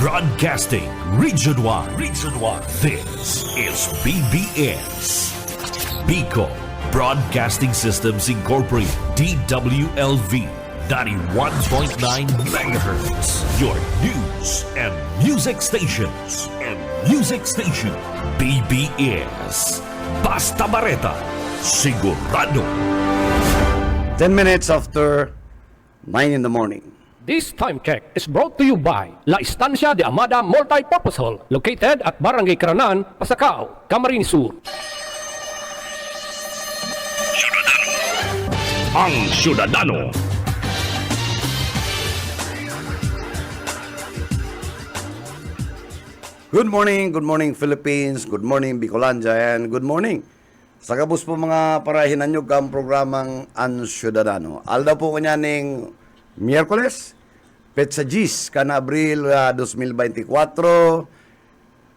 Broadcasting Region 1. This is BBS. Bicol Broadcasting Systems Incorporated. DWLV 91.9 MHz. Your news and music stations. BBS. Basta Bareta. Sigurado. 10 minutes after 9 in the morning. This time check is brought to you by La Estancia de Amada Multipurpose Hall, located at Barangay Caranan, Pasacao, Camarines Sur. Ang Syudadano. Good morning Philippines, good morning Bicolandia, and good morning sa kabus po mga parahinan nyo kang programang Ang Syudadano. Alda po kanyaning Miyerkules, Petsa Gis, kan Abril 2024,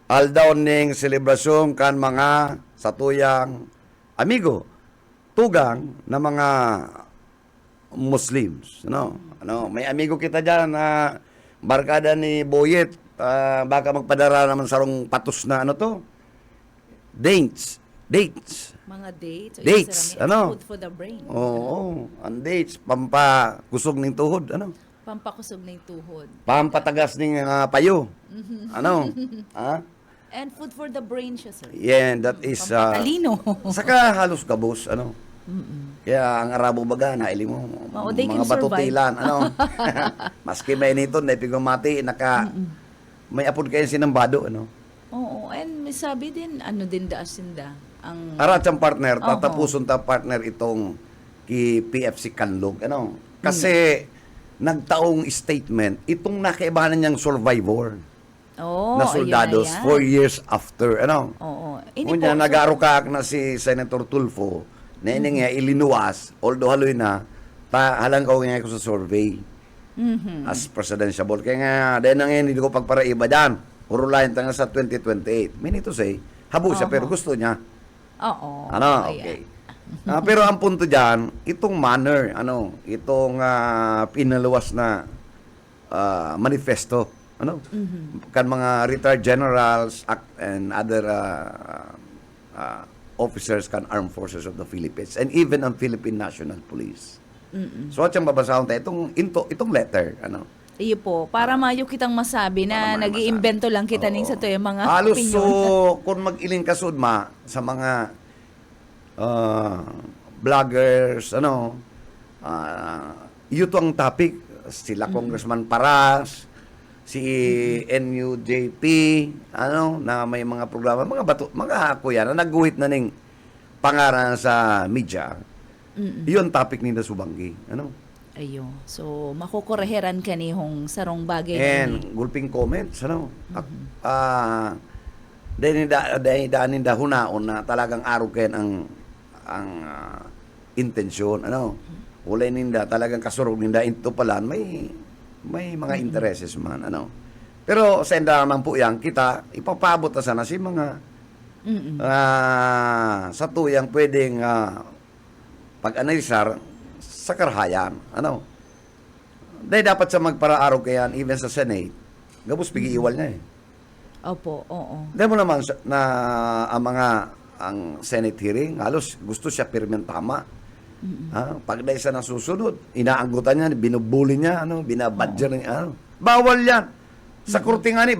aldaw ning selebrasyon kan mga satuyang amigo, tugang na mga Muslims. May amigo kita dyan na barkada ni Boyet, baka magpadara naman sarong patos na dates. Mga dates. Dates, Food for the brain. Oo, ang dates, pampakusog ng tuhod, Pampakusog ng tuhod. pampatagas ng payo. And food for the brain siya, sir. Yeah, that is, Pampatalino. saka halos kabos, Kaya ang Arabo baga, naili mo, They mga can survive. batutilan, Maski may nito, naipigumati, may apod kayo sinambado, Oo, and may sabi din, din daasinda. Ang Arat ang partner, tatapuson ta partner itong ki PFC Kanlog, Kasi nagtaong statement itong nakaibahan niyang survivor na soldados 4 years after, Oo. Kunya nag-arukaak na si Senator Tulfo, na nga ilinuwas, although haloy na, halang ko nga ko sa survey as presidential. Kaya nga, dahil na ngayon, hindi ko pagparaiba dyan. Urulayan tanga sa 2028. Meaning to say, habo siya, pero gusto niya. Oo. Okay. Pero ang punto dyan, itong manner, itong pinaluwas na manifesto, kan mga retired generals and other officers kan armed forces of the Philippines and even ang Philippine National Police. So at yung babasahon tayo, itong letter, Iyo po, para mayo kitang masabi na nag-iimbento lang kita ning sa to yung mga halos opinion. so, kung mag-iling kasud sa mga vloggers, ito ang topic. Sila Congressman Paras, si NUJP, na may mga programa, mga kuya na nagguhit na ning pangaran sa media. Iyon topic ni Subanggi, Ayo. So, makukureheran ka ni hong sarong bagay and gulping comments, dahil hunaon na talagang aruken ang intensyon, Ulay ninda, talagang kasurog ninda, ito pala, may mga intereses man, Pero sa enda naman po yan, kita, ipapabot na sana si mga sa tuyang pwedeng pag-analisar sa karahayan, Dahil dapat sa magparaaraw kayan, even sa Senate, gabos pigi-iwal niya Opo, oo. Dahil mo naman na ang Senate hearing, halos gusto siya pirmen tama. Pag dahil sa nasusunod, inaanggutan niya, binubuli niya, binabadger niya, bawal yan. Sa korte nga ni,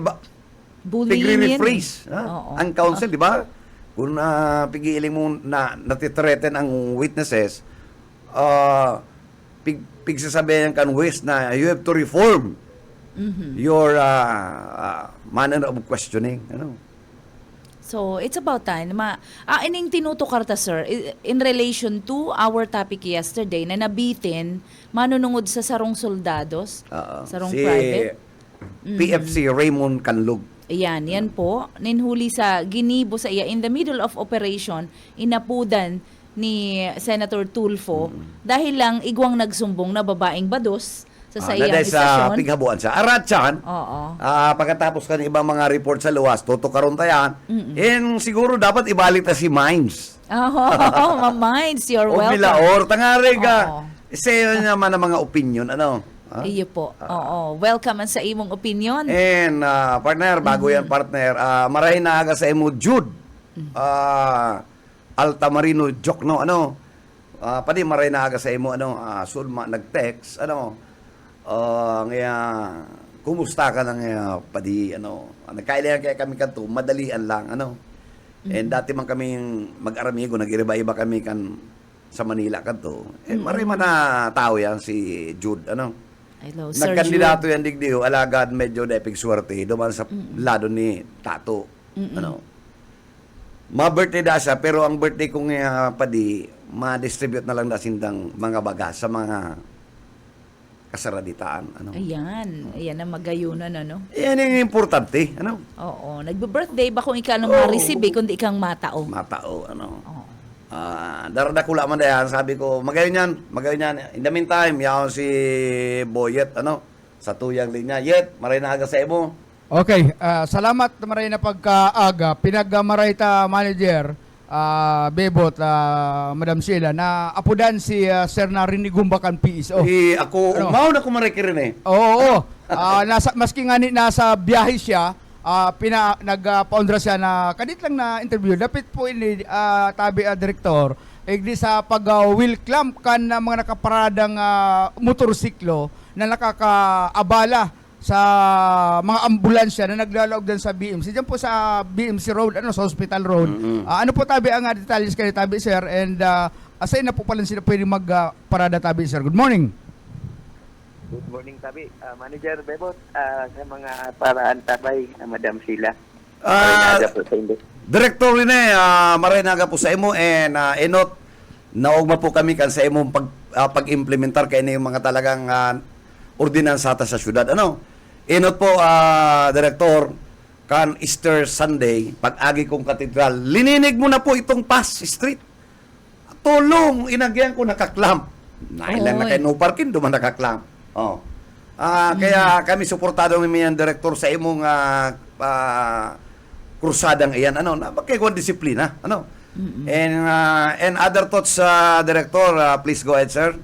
pig-rephrase. Ang counsel, di ba? Kung pigiling mo na natitreaten ang witnesses, pigsasabihan kan West na you have to reform your manner of questioning. So, it's about time. Ining tinutukarta, sir, in relation to our topic yesterday na nabitin, manunungod sa sarong soldados, sarong private. PFC Raymond Canlog. Yan po. Ninhuli sa Ginibo sa iya in the middle of operation, inapudan ni Senator Tulfo dahil lang igwang nagsumbong na babaeng bados sa iyang dahil sa istasyon. pighabuan sa Aratsan. Oo. Pagkatapos kan ibang mga report sa luwas, tutukaron tayan. And siguro dapat ibalik ta si Mines. Ma-minds, you're O welcome. Milaor, tangari ka. Oo. Isa yun naman ang mga opinion, Ha? Iyo po. Oo. Welcome man sa imong opinion. And partner, bago yan partner, marahin na aga sa imo Jude. Altamarino Jokno, ano? Padi marahin na aga sa imo, ano? Sulma nag-text, ano? Ngaya, kumusta ka na nga, padi, ano? Nagkailangan kaya kami kanto, madalian lang, ano? And dati man kami mag-aramigo, nag-iba-iba kami kan sa Manila kanto. Maray man na tao yan, si Jude, ano? Hello, Sir Nagkandidato Jude. yan digdiho, alagad medyo depig swerte, duman sa lado ni Tato. Ano? Ma-birthday da siya, pero ang birthday kong padi, ma-distribute na lang na sindang mga baga sa mga kasaraditaan. Ano? Ayan. Ayan ang magayunan, ano? Yan yung importante. Ano? Oo. Nagbe-birthday ba kung ikaw nang ma-receive, kundi ikang matao? Matao. Ano? Oo. Daradakula man dayan, sabi ko, magayon yan. In the meantime, yaon si Boyet, ano? Sa tuyang linya. Yet, maray na aga sa imo. Okay, salamat maray na pagkaaga. Pinagmaray ta manager, Bebot, Madam Sheila, na apudan si Sir na Rinigumbakan PSO. Ako, Ano? umaw na kumarikir rin eh. Oo. Maski nga nasa biyahe siya, nagpaundra siya na kadit lang na interview. Dapat po ini tabi direktor, igdi sa pag-wheel clamp kan na mga nakaparadang motorsiklo na nakakaabala sa mga ambulansya na naglalaog din sa BMC. Diyan po sa BMC Road, sa Hospital Road. Ano po tabi ang detalles kayo tabi, sir? And asay na po pala sila pwede magparada tabi, sir. Good morning. Good morning, Tabi. Manager Bebot, sa mga paraan tabay, Madam Sheila. Po sa inyo. Director rin maray na aga po sa imo and enot naogma po kami kan sa imong pag-implementar kay yung mga talagang ordinansa sa syudad. Ano? Enot po, Director, kan Easter Sunday, pag-agi kong katedral, lininig mo na po itong Pass Street. Tulong, inagyan ko nakaklamp. Nailan na Oy. kayo no parking, duman nakaklamp. Oh. Kaya kami suportado ng Director sa imong krusadang iyan, ano, na magkaiwan disiplina, ano. And other thoughts, Director, please go ahead, sir.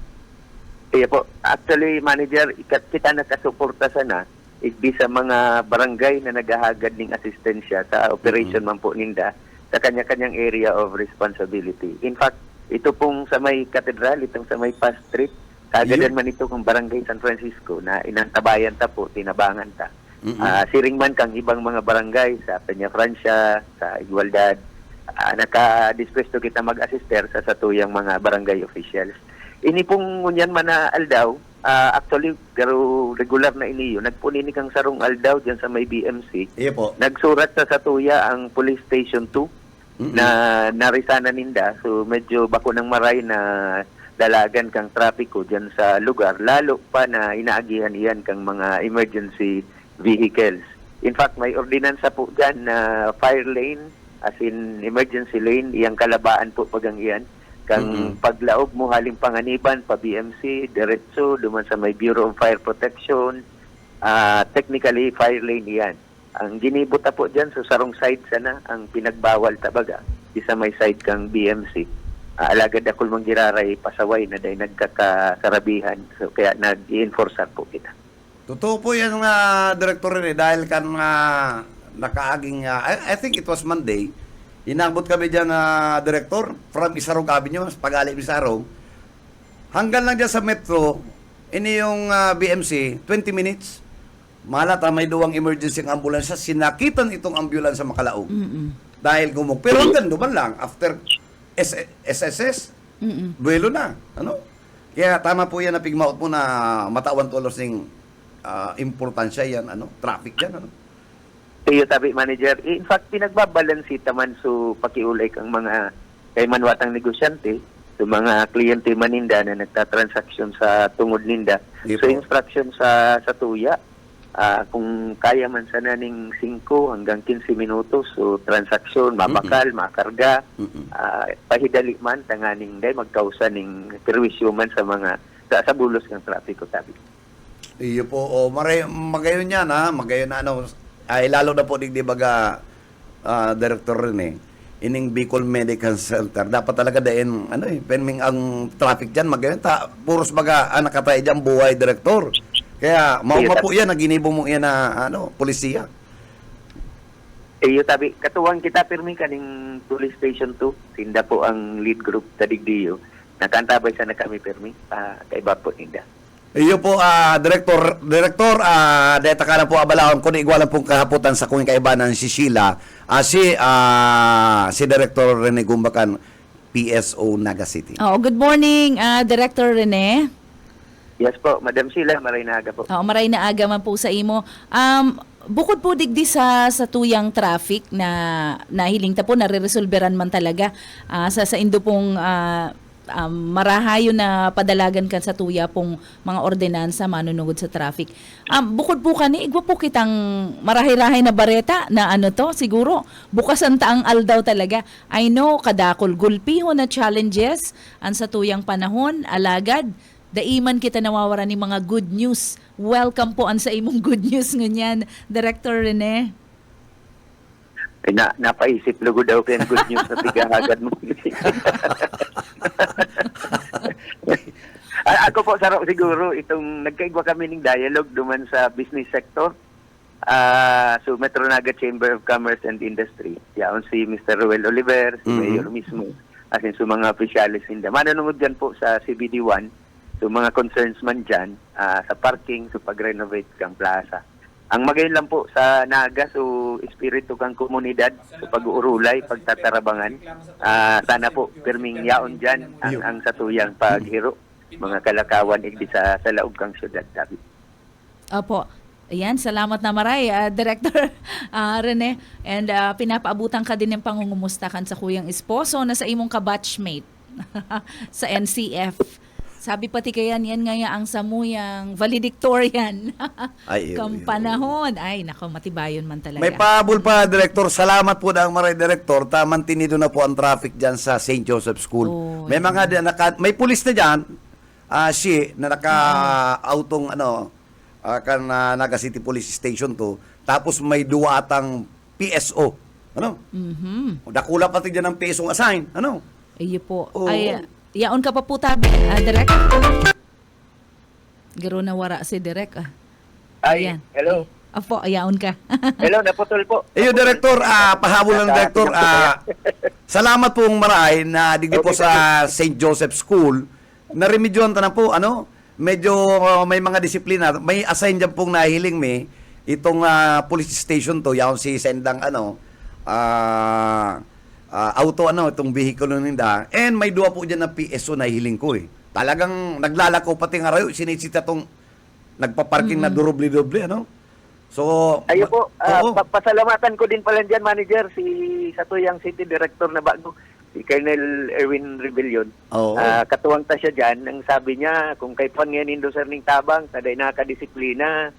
Iya po. Actually, Manager, kita nakasuporta sana igdi sa mga barangay na naghahagad ng asistensya sa operation man po ninda sa kanya-kanyang area of responsibility. In fact, ito pong sa may katedral, itong sa may Pass Street, kagadan man ito kung barangay San Francisco na inantabayan ta po, tinabangan ta. Siring man kang ibang mga barangay sa Peña Francia, sa Igualdad, naka-dispuesto kita mag-assister sa satuyang mga barangay officials. Ini pong ngunyan man na aldaw, actually, pero regular na iniyo, nagpunini kang sarong aldaw dyan sa may BMC. Iya po. Nagsurat sa satuya ang Police Station 2 na narisana ninda. So medyo bako ng maray na dalagan kang trapiko dyan sa lugar. Lalo pa na inaagihan iyan kang mga emergency vehicles. In fact, may ordinansa po dyan na fire lane, as in emergency lane, iyang kalabaan po pagang iyan. Kang paglaog mo haling panganiban pa BMC, diretso, duman sa may Bureau of Fire Protection, technically fire lane iyan. Ang ginibuta po dyan, so sarong side sana, ang pinagbawal tabaga, isa may side kang BMC. Alagad akol mang giraray pasaway na dahil nagkakarabihan, so kaya nag-i-enforcer po kita. Totoo po yan, Director rin dahil kan nakaaging, I think it was Monday, inabot kami dyan, Director, from Isarog Avenue, pag-ali Isarog, hanggang lang dyan sa metro, ini yung BMC, 20 minutes, malata may duwang emergency ang ambulansya, sinakitan itong ambulansya makalaog. Dahil gumug. Pero hanggang duman lang, after SSS, buwelo na. Ano? Kaya tama po yan na pigmaot mo na matawan tulos ng importansya yan, ano? Traffic yan, ano? Iyo tabi manager. In fact, pinagbabalansi taman so pakiulay kang mga kay manwatang negosyante, so mga kliyente maninda na nagtatransaksyon sa tungod ninda. Di So po. instruction sa tuya, kung kaya man sana ning 5 hanggang 15 minutos, so transaksyon, mabakal, makarga, pahidali man, tanganing day, magkausa ning perwisyo man sa mga sa bulos ng trapiko tabi. Iyo po, magayon yan, ha? Magayon na, ano, ay lalo na po di baga director rin ining Bicol Medical Center dapat talaga dahin penming ang traffic diyan magayon puros baga nakatay diyan buhay director Kaya mauma po yan, naginibo mo yan na polisiya. Iyo tabi, katuwang kita pirmi kaning police station 2, sinda po ang lead group sa Digdiyo. Nakantabay sana kami pirmi, kaiba po ninda. Iyo po, Director, deta ka na po abalaon kung igwalan pong kahaputan sa kung kaibanan si Sheila, si Director Rene Gumbakan, PSO Naga City. Oh, good morning, Director Rene. Yes po, Madam Sheila, maray na aga po. Oo, maray na aga man po sa imo. Bukod po digdi sa tuyang traffic na nahiling ta po, nare-resolveran man talaga sa indo pong marahayo na padalagan kan sa tuya pong mga ordinansa manunugod sa traffic. Bukod po kani, igwa po kitang marahay-rahay na bareta na siguro, bukas ang taang aldaw talaga. I know, kadakol gulpiho na challenges ang sa tuyang panahon, alagad, daiman kita nawawara ni mga good news. Welcome po ang sa imong good news ngunyan, Director Rene. Ay, napaisip lugo daw kayo good news na tigahagad mo. Ako po, sarap siguro, itong nagkaigwa kami ng dialogue duman sa business sector. So, Metro Naga Chamber of Commerce and Industry. Yaon si Mr. Ruel Oliver, si Mayor mismo, as in sa mga opisyalis nila. Manunungod dyan po sa CBD1, so mga concerns man dyan, sa parking, sa pag-renovate kang plaza. Ang magayon lang po sa Naga, so espiritu kang komunidad, sa pag-uurulay, pagtatarabangan. Sana po, pirming yaon dyan ang satuyang paghiro, mga kalakawan igdi sa laog kang syudad, David. Opo. Ayan, salamat na maray, Director Rene. And pinapaabutan ka din ng pangungumustakan sa kuyang esposo na sa imong kabatchmate sa NCF. Sabi pati kaya yan nga ang samuyang valedictorian. Kampanahon. Ay, nako, matibayon man talaga. May pahabol pa, Director. Salamat po na ang maray, Director. Tamang tinido na po ang traffic dyan sa St. Joseph School. Oh, may mga, may pulis na dyan, na naka-autong, Naga City Police Station to. Tapos may duwatang PSO. Dakula pati dyan ang PSO assign. Iyo po. Oo. Ay, yaon ka pa po tabi, Direk. Garo na wara si Direk. Ay, Ayan. hello. Apo, ayaon ka. Hello, naputol po. Iyo, Director, pahabol ng Director. Salamat pong maray na digdi po sa St. Joseph School. Naremedyohan ta na po, medyo may mga disiplina. May assign dyan pong nahiling itong police station to, yaon si Sendang, auto, itong vehicle ninda. And may duwa po dyan na PSO na hiling ko Talagang naglalako pati nga rayo, sinisita tong nagpaparking na durubli-dubli, So, Ayo po, oo. pasalamatan ko din pala dyan, manager, si Satuyang City Director na bago, si Colonel Erwin Rebellion. Oo. Katuwang ta siya dyan, ang sabi niya, kung kay Pangyanin do sir ning tabang, taday nakadisiplina,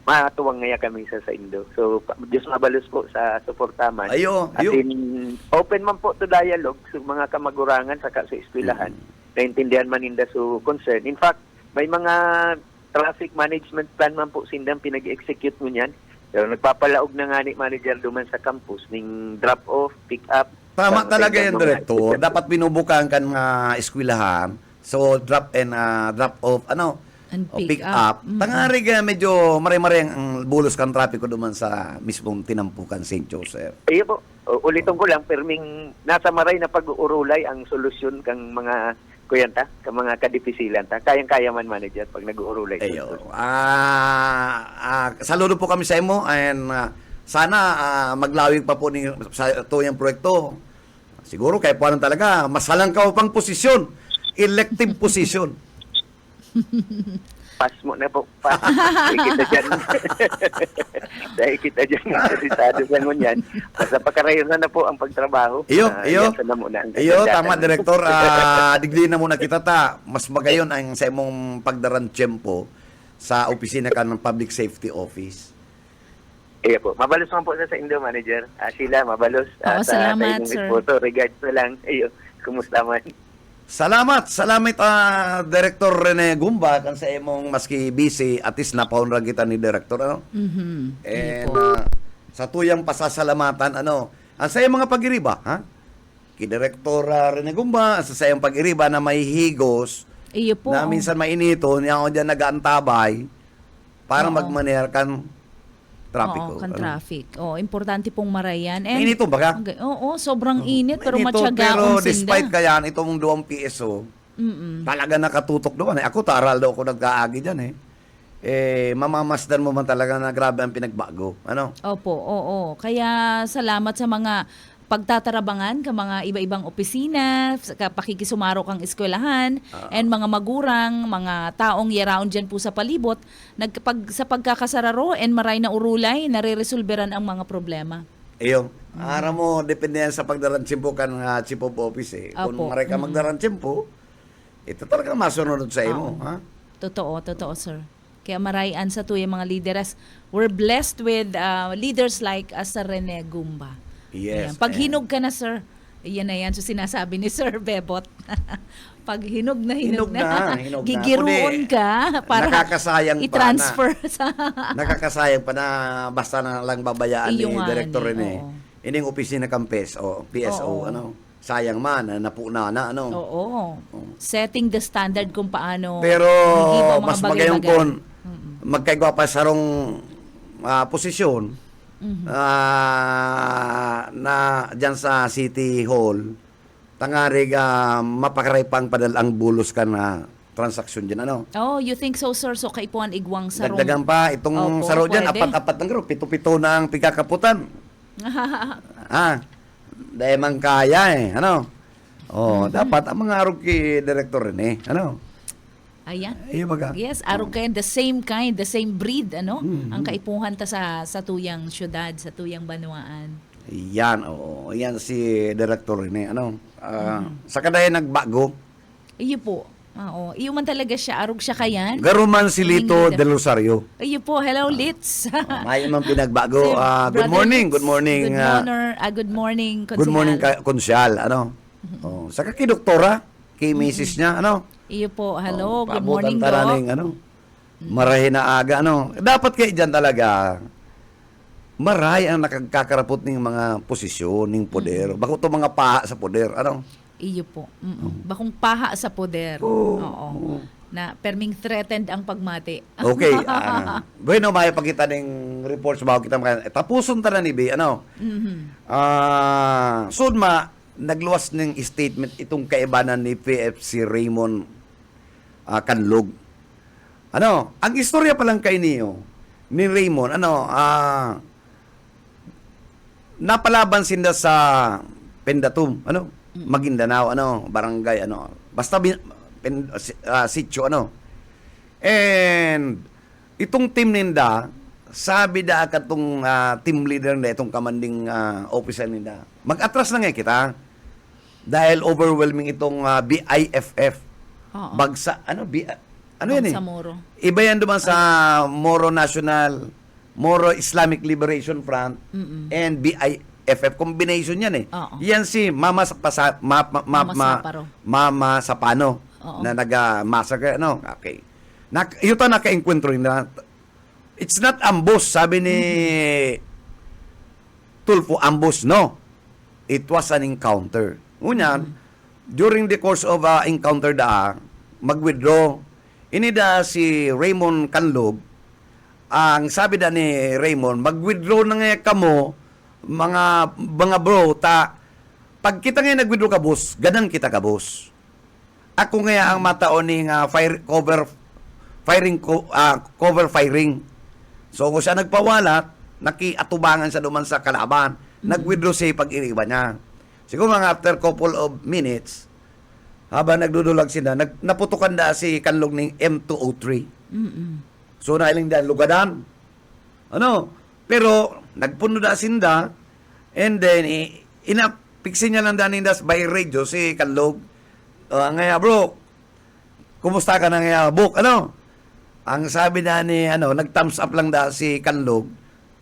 matuwang ngaya kami sa Indo. So, Diyos mabalos po sa suportaman. Ayo. At in, open man po to dialogue sa mga kamagurangan sa eskwelahan. Naintindihan man ninda so concern. In fact, may mga traffic management plan man po sindang pinag-execute mo niyan. Pero nagpapalaog na nga ni manager duman sa campus ning drop-off, pick-up. Tama talaga yan, Director. Dapat binubukan kan nga eskwelahan. So, drop off, And pick up. Tangari ka medyo mare-mare ang bulos kang trapiko duman sa mismong tinampukan St. Joseph. Iyo po, ulitin ko lang, perming nasa maray na pag-uurulay ang solusyon kang mga kuyanta, kang mga kadipisilan ta. Kayang-kaya man manager pag nag-uurulay. Ayo. Saludo po kami sa imo and sana maglawig pa po sa tuyang proyekto. Siguro kaya po talaga masalang ka pang posisyon, elective position. Pass mo na po. Pass. Dahil kita dyan. Dahil kita dyan. Interesado sa ngunyan. Basta pagkarayon na po ang pagtrabaho. Iyo. Iyo, Tama, Director. Digli na muna kita ta. Mas magayon ang sa imong pagdaran tiyempo sa opisina ka ng Public Safety Office. Iyo po. Mabalos man po sa Indo, Manager. Sheila, mabalos. Oo, salamat, sir. Photo. Regards na lang. Iyo, kumusta man? Salamat, Director Rene Gumba kan sa imong maski busy at least napaunra kita ni Director And sa tuyang pasasalamatan ang sa iyong mga pag-iriba ki Director Rene Gumba sa iyong pag-iriba na may higos Iyo po. na minsan mainito niya ako diyan nag-aantabay para Oo. magmanejar kan trapiko. Oo, kan Ano? traffic. Importante pong marayan. Mainit to baka? Oo, sobrang init pero Mainit to, matiyagaon pero despite sinda. kaya itong 2 PSO, talaga nakatutok doon. Ako, taral daw ako nagkaagi dyan mamamasdan mo man talaga na grabe ang pinagbago. Ano? Opo, oo. Kaya salamat sa mga pagtatarabangan ka mga iba-ibang opisina, sa pakikisumaro kang eskwelahan, and mga magurang, mga taong yaraon dyan po sa palibot, sa pagkakasararo and maray na urulay, nare-resolveran ang mga problema. Iyo, ara mo, depende yan sa pagdaran tsimpo kan chief of office Kung Opo. maray ka magdaran tsimpo, ito talaga masunod sa imo. Ha? Totoo, sir. Kaya marayan sa tuyang mga leaders. We're blessed with leaders like Sir Rene Gumba. Yes. Ayan. Pag hinog ka na, sir, yan na yan. So sinasabi ni Sir Bebot. Pag hinog na, Hinog na. gigiroon Kundi, ka para nakakasayang pa i-transfer sa... Nakakasayang pa na basta na lang babayaan ni Iyo nga Director ni, Rene. oo. Ining opisina kang PSO, Oo. sayang man, napuna na, Oo. Setting the standard kung paano Pero, hindi ba mga mas magayong kon, magkaigwa pa sarong posisyon, na dyan sa City Hall, tangarig mapakaraypang padalang bulos ka na transaksyon dyan, Oh, you think so, sir? So, kaipuan igwang sarong... Dagdagan pa, itong Opo, saro dyan, pwede. apat-apat ng group, pito-pito na ang pigkakaputan. Dahil man kaya dapat ang mga aruki director rin Ayan. baga. Yes, arog kayo, the same kind, the same breed, ang kaipuhan ta sa tuyang syudad, sa tuyang banwaan. Yan, yan si director rin sa kadayan nagbago, Iyo po. Oo. Iyo man talaga siya, arog siya kayan. garuman si Lito Hindi. Del Rosario. Iyo po, hello, Litz. May man pinagbago. Si Good Brother morning, Litz. good morning. Good morning, Good morning, Konsehal. konsyal. Saka kay doktora, kay misis niya, Iyo po, hello, good paabutan morning, taraning, Doc. marahin na aga, Dapat kayo dyan talaga, maray ang nakakakarapot ng mga posisyon, ng poder. Bako to mga paha sa poder, Iyo po. Bakong paha sa poder. Oo. Na perming threatened ang pagmati. Okay. Bueno, may pakita ng reports bago kita tapuson ta na ni B, Sudma, nagluwas ng statement itong kaibanan ni PFC Raymond Canlog. Ang istorya pa lang kay niyo ni Raymond, napalaban sinda sa Pendatum, Maguindanao, barangay, basta sitio, And itong team ninda, sabi da katong team leader na itong commanding officer ninda, mag-atras na nga kita dahil overwhelming itong BIFF. Oo. Bagsa, ano yan Sa Moro. Iba yan duman sa Moro National, Moro Islamic Liberation Front, and BIFF. Combination yan Oo. Yan si Mama Saparo. Mama Sapano Oo. na nag-massacre. Okay. Ito naka-encuentro na. It's not ambush, sabi ni Tulfo, ambush, no. It was an encounter. Ngunyan, during the course of encounter mag-withdraw. Inida si Raymond Canlog, ang sabi da ni Raymond, mag-withdraw na nga kamo, mga bro, pag kita nga nag-withdraw ka, boss, ganang kita ka, boss. Ako nga ang mataon ni cover firing. So, kung siya nagpawalat, nakiatubangan siya duman sa kalaban. Nag-withdraw siya pag-iriba niya. Siguro mga after couple of minutes, habang nagdudulag sila, naputukan da si Canlog ng M203. So, nailing da lugadan. Pero, nagpuno da sinda, and then, inapiksin niya lang da ninda by radio si Canlog. Ngaya, bro, kumusta ka na ngaya, book? Ang sabi na ni, nag-thumbs up lang da si Canlog,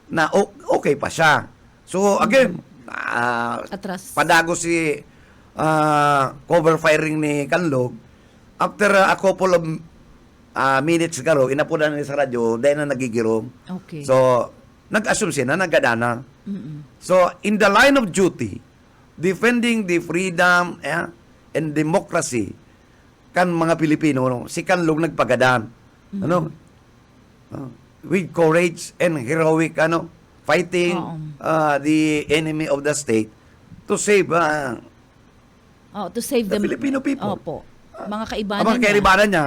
na okay pa siya. So, again, Atras. padago si cover firing ni Canlog. After a couple of minutes karo, inapunan ni sa radyo, dahil na nagigirong. Okay. So, nag-assume siya na naggadana. So, in the line of duty, defending the freedom and democracy kan mga Pilipino, si Canlog nagpagadan. with courage and heroic fighting Oo. the enemy of the state to save To save The them. Filipino people. Opo. Mga kaibanan ang mga niya. kairibanan niya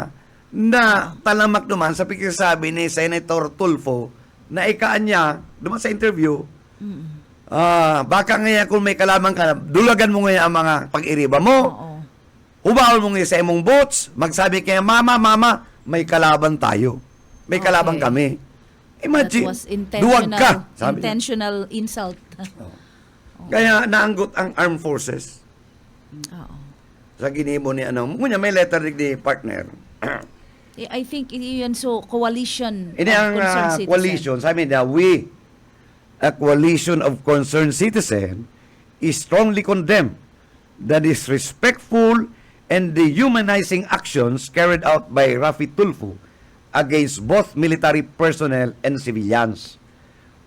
na talamak naman sa pagkasabi ni Senator Tulfo na ikaan niya naman sa interview, baka ngayon kung may kalaman ka, dulagan mo ngayon ang mga pag-iriba mo, Oo. hubawal mo ngayon sa imong boats, magsabi kaya, mama, may kalaban tayo. May kalaban Okay. kami. Imagine, That was duwag ka. Sabi niya. intentional insult. Kaya naanggot ang armed forces Oo. sa ginimo ni Ngunya may letter ni partner. I think yun coalition Ini of ang concerned citizen. coalition, sabi niya, we, a coalition of concerned citizen, is strongly condemn the disrespectful and dehumanizing actions carried out by Rafi Tulfo against both military personnel and civilians,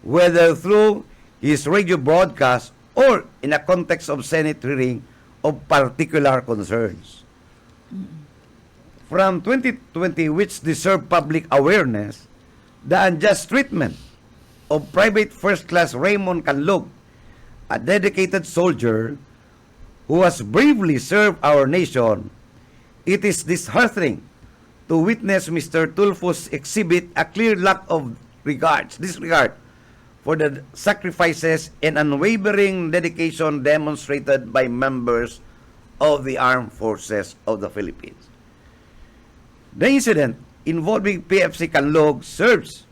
whether through his radio broadcast or in a context of Senate hearing of particular concerns. From 2020, which deserve public awareness, the unjust treatment of Private First Class Raymond Canlog, a dedicated soldier who has bravely served our nation, it is disheartening to witness Mr. Tulfo's exhibit a clear lack of disregard for the sacrifices and unwavering dedication demonstrated by members of the armed forces of the Philippines. The incident involving PFC Canlog serves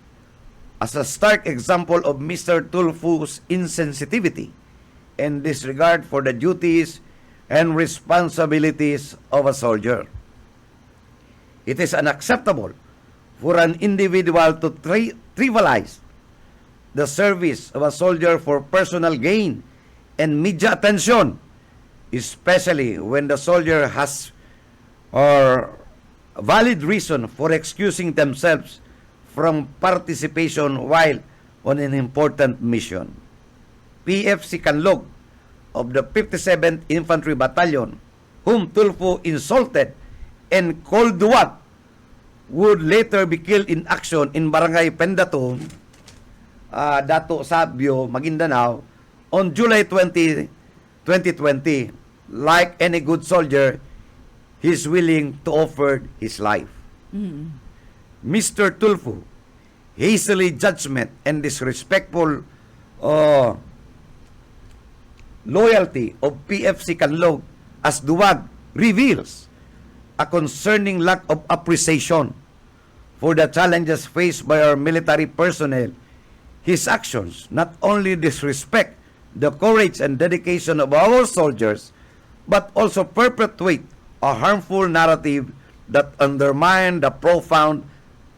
as a stark example of Mr. Tulfo's insensitivity and disregard for the duties and responsibilities of a soldier. It is unacceptable for an individual to trivialize the service of a soldier for personal gain and media attention, especially when the soldier has or valid reason for excusing themselves from participation while on an important mission. PFC Canlog of the 57th Infantry Battalion, whom Tulfo insulted and called duwag, would later be killed in action in Barangay Pendatong, Dato Sabio, Maguindanao, on July 20, 2020. Like any good soldier, he is willing to offer his life. Mr. Tulfo, hastily judgment and disrespectful loyalty of PFC Canlog as duwag reveals a concerning lack of appreciation for the challenges faced by our military personnel. His actions not only disrespect the courage and dedication of our soldiers, but also perpetuate a harmful narrative that undermine the profound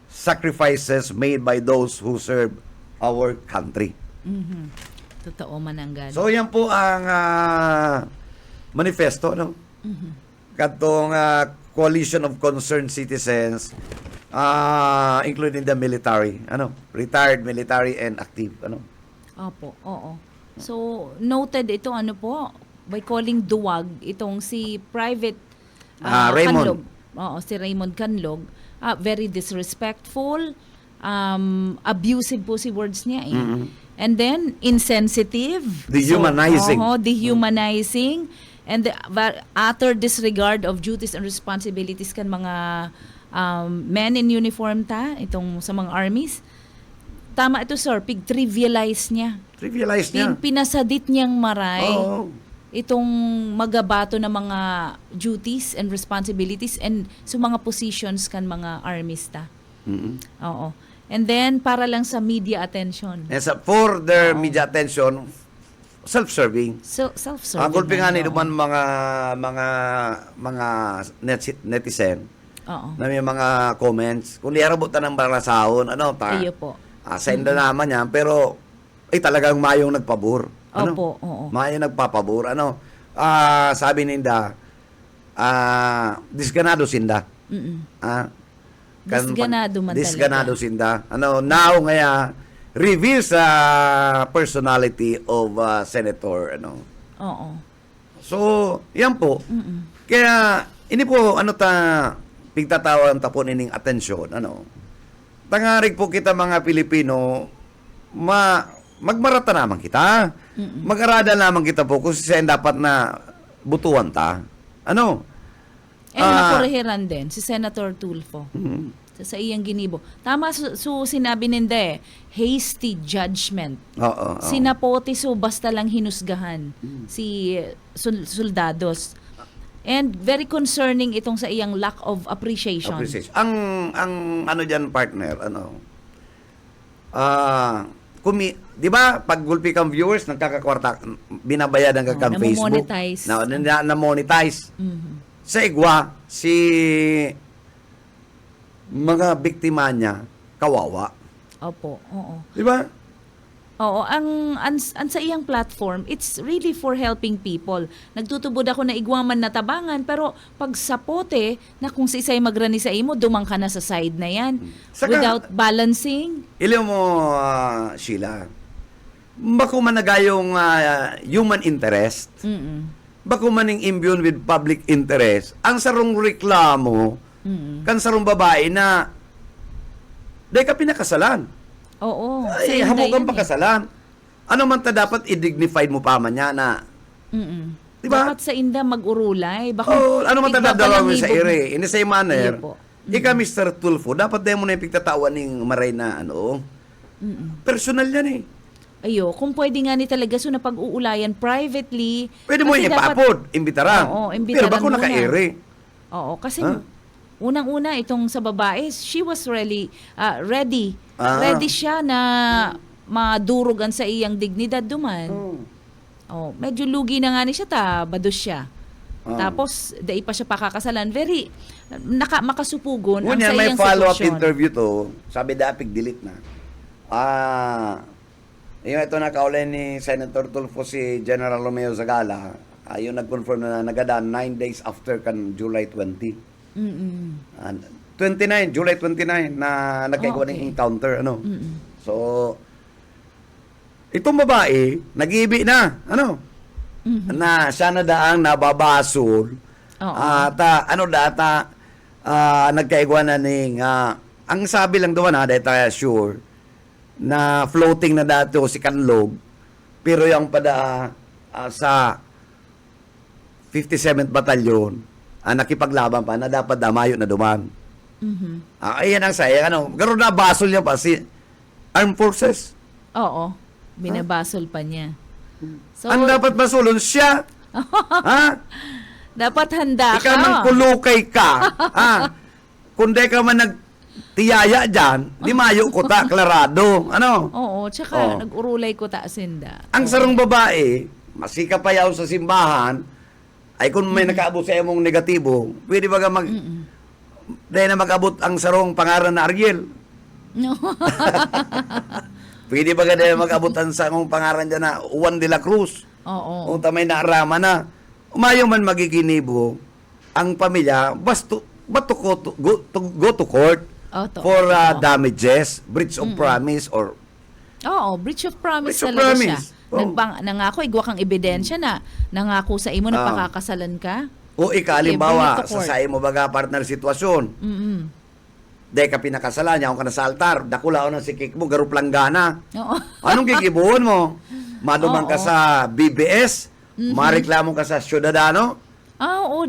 sacrifices made by those who serve our country. Totoo man ang gano'n. So yan po ang manifesto, no? Katong coalition of concerned citizens, including the military, retired military and active, Opo, oo. So, noted ito, by calling duwag, itong si Private Raymond. Canlog. Oo, si Raymond Canlog. Very disrespectful, abusive po si words niya eh. And then, insensitive. Dehumanizing. So, dehumanizing. And the utter disregard of duties and responsibilities kan mga men in uniform itong sa mga armies. Tama ito, sir. Pig-trivialize niya. Trivialize niya. Pinasadit niyang maray Oo. itong magabato na mga duties and responsibilities and sa mga positions kan mga armista. Oo. And then, para lang sa media attention. And for their media attention, self-serving. So, self-serving. Ang gulpi nga ni Oo. duman mga netizen Oo. na may mga comments. Kung niarabutan ng balasahon, Iyo po. senda naman yan, pero talagang mayong nagpabor. Opo, oo. Mayong nagpapabor. Sabi ninda, disganado sinda. Disganado man talaga. Disganado sinda. Now ngaya, reveal sa personality of Senator, Oo. So, yan po. Kaya, hindi po, pigtatawang tapon ining atensyon, tangarig po kita mga Pilipino, magmarata naman kita. Mag-arada naman kita po kung saan dapat na butuan ta. Ano? Nakoreheran din si Senator Tulfo. Sa iyang ginibo. Tama sinabi ninda hasty judgment. Oo. Sinapote basta lang hinusgahan si soldados. And very concerning itong sa iyang lack of appreciation. Ang ano diyan partner, di ba pag gulpi kang viewers nagkakakwarta, binabayadan ka kang Facebook. Namonetize. Na-monetize. Sa igwa, mga biktima niya, kawawa. Opo, oo. Di ba? Oo, ang sa iyang platform, it's really for helping people. Nagtutubod ako na igwaman na tabangan, pero pag sapote, na kung si isay magrani sa imo, dumang ka na sa side na yan. Saka, without balancing. Ilaw mo, Sheila, bako man nagayong human interest, bako maning imbune with public interest, ang sarong reklamo, kan sarong babae na dahil ka pinakasalan. Oo. Ay, Same hamugang na yan pakasalan. Ano man ta dapat i-dignified mo pa man niya na. Diba? Dapat sa inda mag-urulay. Baka Ano man ta dadalaw mo sa ire. In the same manner, Iyo po. ika Mr. Tulfo, dapat din mo na yung pigtatawan ng maray na personal yan eh. Ayo, kung pwede nga ni talaga so na pag-uulayan privately. Pwede mo kasi yung dapat- ipaapod, imbitaran. Oo, Pero imbitaran bako muna. naka-ere. Oo, kasi Huh? unang-una itong sa babae, she was really ready. Ah. Ready siya na madurugan sa iyang dignidad duman. Oh, medyo lugi na nga ni siya bados siya. Tapos dai pa siya pakakasalan. Very makasupugon ang Ngunyan, sa may iyang follow-up sitwasyon. interview to. Sabi dapig, delete na. Yung ito nakaulay ni Senator Tulfo si General Romeo Zagala. Yung nag-confirm na nagadaan 9 days after kan July 20. 29, July 29 na nagkagawa ng encounter. So, itong babae, nag-iibi na. Na siya na daang nababasol. Oo. Nagkaigwa na ning ang sabi lang doon dahil tayo sure na floating na dati o si Kanlog pero yung pada sa 57th Batalyon nakipaglaban pa na dapat damayo na duman. Ayan ang saya. Gano'n na basol niya pa si Armed Forces. Oo. Binabasol pa niya. So, Ang dapat basulon siya. dapat handa Ikaw man ka. kulukay ka. Kung di ka man nagtiyaya dyan, di mayo ko ta, klarado. Oo, tsaka nag-urulay ko taasinda. Ang sarong babae, masika pa yaw sa simbahan, ay kung may nakaabot sa imong negatibo, pwede ba ka dahil na mag-abot ang sarong pangaran na Ariel? No. Pwede ba ka dahil mag-abot ang sarong pangaran dyan na Juan de la Cruz? Oo. O tamay na arama na. Umayo man magiginibo ang pamilya, go to court for damages, breach of promise, or Oo, breach of promise Breach of talaga promise. siya. Oo. Nangako, igwa kang ebidensya na nangako sa imo na pakakasalan ka. o Okay, ikalimbawa, bring it to court. sa mo baga partner sitwasyon. Dahil ka pinakasalan niya, ka na sa altar, dakula o na si Kik mo, garup langgana. Oo. Anong kikibuhon mo? Madumang ka Oo. sa BBS, mareklamo ka sa Ciudadano, Oo,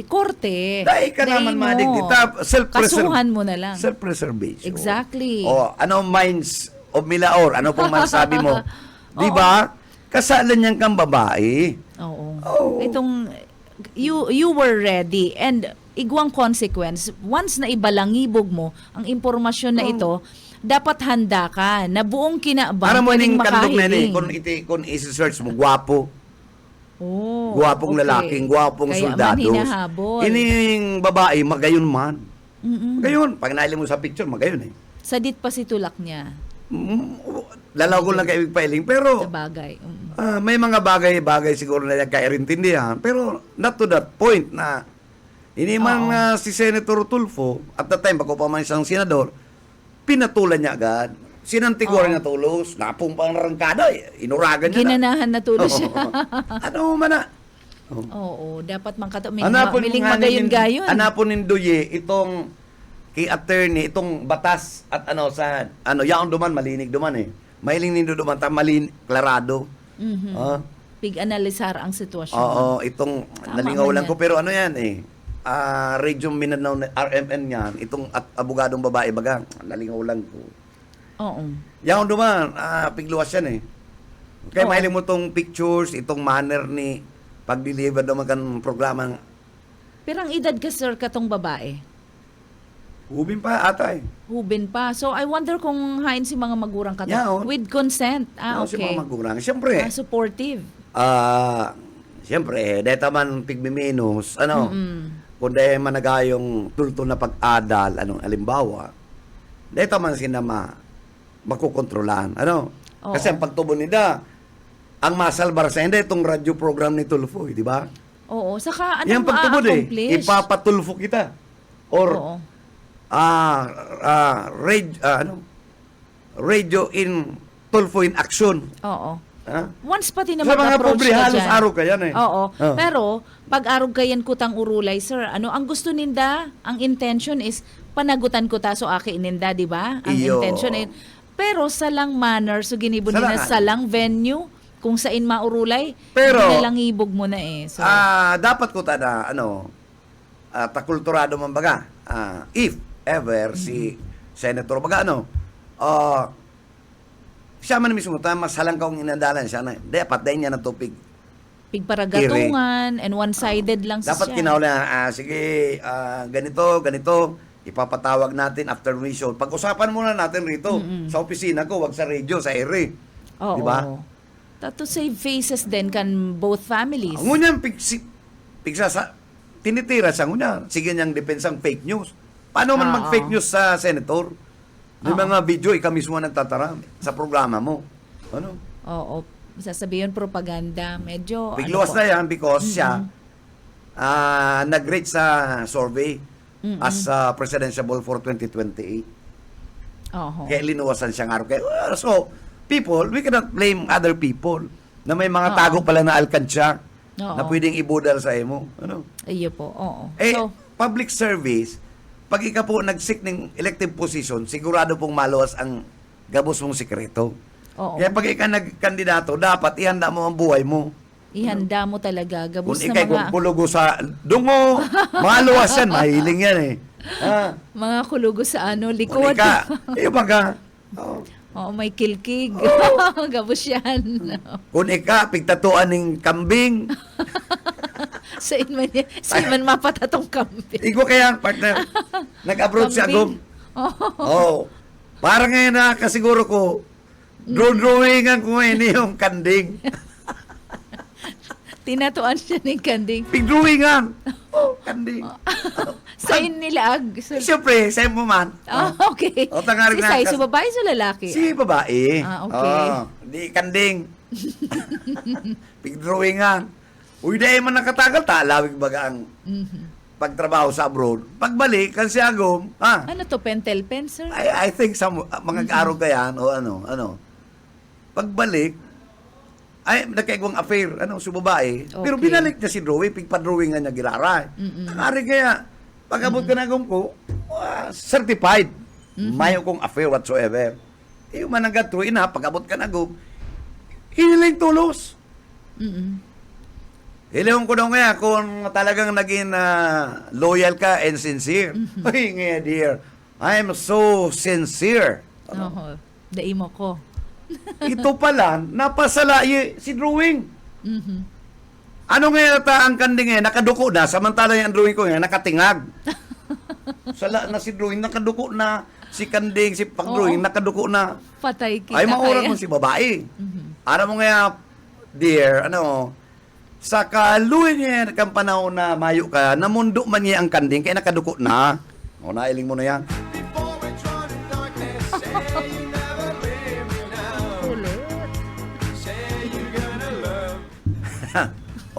korte. dahil ka naman mo. madigdita, Kasuhan mo na lang. self-preservation. Exactly. O, ano minds of Milaor? Ano pong masasabi mo? Di ba? Kasalan niyang kang babae. Oo. Oo. Itong you were ready and igwang consequence once na ibalangibog mo ang impormasyon na ito, dapat handa ka na buong kinaabang Para mo pwedeng ning kandog na ni, makahiling. kung isi-search mo, gwapo. Oh, Gwapong okay. lalaking, gwapong Kaya man soldados. hinahabol. Ining babae, magayon man. Magayon. Pag naili mo sa picture, magayon eh. Sadit pa si tulak niya Lalaw ko lang kayo pailing. Pero, sa bagay. may mga bagay-bagay siguro na kairintindihan. Pero, not to that point na ini man si Senator Tulfo, at that time, bako pa man isang senador, pinatulan niya agad. Sinantiguran niya tulos, napumpang rangkada, inuragan niya Ginanahan na tulo Oo. siya. Ano man na? Oo, dapat man kato. Hanapon Miling nga magayon-gayon. Hanapon ng Duye itong kay attorney itong batas at yaon duman malinig duman eh. Mailing nindo duman ta malin klarado. Ah, Pig-analisar ang sitwasyon. oo, itong Tama nalingaw man lang yan. ko pero ano yan eh. Region Mindanao RMN yan, itong abogadong babae baga, nalingaw lang ko. Oo. Yaon duman, pigluwas yan eh. Kaya Oo. mahiling mo tong pictures, itong manner ni pag-deliver naman kan programa. Pero ang edad ka, sir, katong babae? Ubin pa ata eh. Hubin pa. So, I wonder kung hain si mga magurang kato. Yaon. With consent. Ano, si Okay. mga magurang. Siyempre, Supportive. siyempre, deta man pigmiminus, kung dahil managayong tulto na pag-adal, alimbawa, deta man sinama makukontrolan. Oo. Kasi ang pagtubo nila, ang masalbar sa hindi itong radyo program ni Tulfo, di ba? Oo. Saka, Yan anong pagtubo ma-accomplish? ipapatulfo kita. Or, Oo. radio in Tulfo in action. Oo. Ha? Once pati na Sa mga mag-approach pobre, ka halos dyan. araw ka yan eh. Oo. Oh. Pero, pag arog kayan kutang urulay, sir, ang gusto ninda, ang intention is, panagutan ko ta so aki ininda, di ba? Ang Iyo. intention is, pero salang manner, so ginibon nila Salangan. salang venue, kung sain maurulay, Pero, hindi lang ibog mo na eh. So, dapat ko tada, takulturado man baga, if ever si Senator baga, siya man mismo, mas halang kaong inandalan siya na, dapat dahil niya na tupig. pigparagatungan, and one-sided lang sa Dapat siya. kinaula, sige, ganito, ipapatawag natin after mission. Pag-usapan muna natin rito, sa opisina ko, wag sa radio, sa ere. Oo. Di ba? To save faces din kan both families. Ang ngunyang tinitira sa ngunya, sige niyang depensang fake news. Paano man Oo. mag-fake news sa senator? May Oo. mga video, ikaw mismo ang nagtatara sa programa mo. Oo. Sasabihin propaganda. Medyo, Bigluwas na yan because siya nag-rate sa survey as presidential for 2028. Oo. Kaya linuwasan siya nga. So, people, we cannot blame other people na may mga tago pala na alkansya na Oo. pwedeng ibudal sa imo. Iyo po, oo. So, public service, pag ikaw po nag-seek ng elective position, sigurado pong maluwas ang gabos mong sikreto. Oo. Kaya pag ikaw nagkandidato, dapat ihanda mo ang buhay mo. Ihanda mo talaga. Kung Gabos na ikay mga, kulugo sa dungo, maluwas yan, mahiling yan eh. mga kulugo sa Kung likod. ika, baga, Oo, may kilkig. Gabos yan. kung ika, pigtatuan ng kambing, Sa'in man mapatatong kambing. Igo kaya, partner. Nag-abroad si Agom. Oh. Parang ngayon nakasiguro ko, drawingan ko ngayon yung kanding. Tinatuan siya ng kanding. Pig-drawingan. Oh, kanding. Sa'in nilaag. Siyempre, sa'yo mo man. Okay. O, tangarig Si na- Sai, so babae sa lalaki? Si babae. Okay. Oh, di kanding. Pig-drawingan. Uy, dahil man nakatagal, talawig baga ang pagtrabaho sa abroad. Pagbalik, kan si Agom, Ano to, pentel pen, sir? I think mga kaaro ka yan, o ano. Pagbalik, ay, nagkaigwang affair, sa babae. Pero Okay. binalik niya si Drawing, pigpa-drawing nga niya giraray. Nangyari kaya, pag abot ka na Agom ko, certified. Mayo kong affair whatsoever. Yung mananggat true ina, pag abot ka na Agom, hiniling tulos. Hilong ko daw nga kung talagang naging loyal ka and sincere. Ay, nga dear, I'm so sincere. Oo. Daimo ko. Ito pala, napasala si Drawing. Ano nga yata ang kanding nakaduko na, samantala yung drawing ko nakatingag. Sala na si Drawing, nakaduko na. Si kanding, si pag-drawing, nakaduko na. Patay kita. Ay, maurang kaya. mo si babae. Ano mo nga, dear, sa kaluwi niya kang panahon na mayo ka, namundo man niya ang kanding, kaya nakaduko na. O, nailing mo na yan.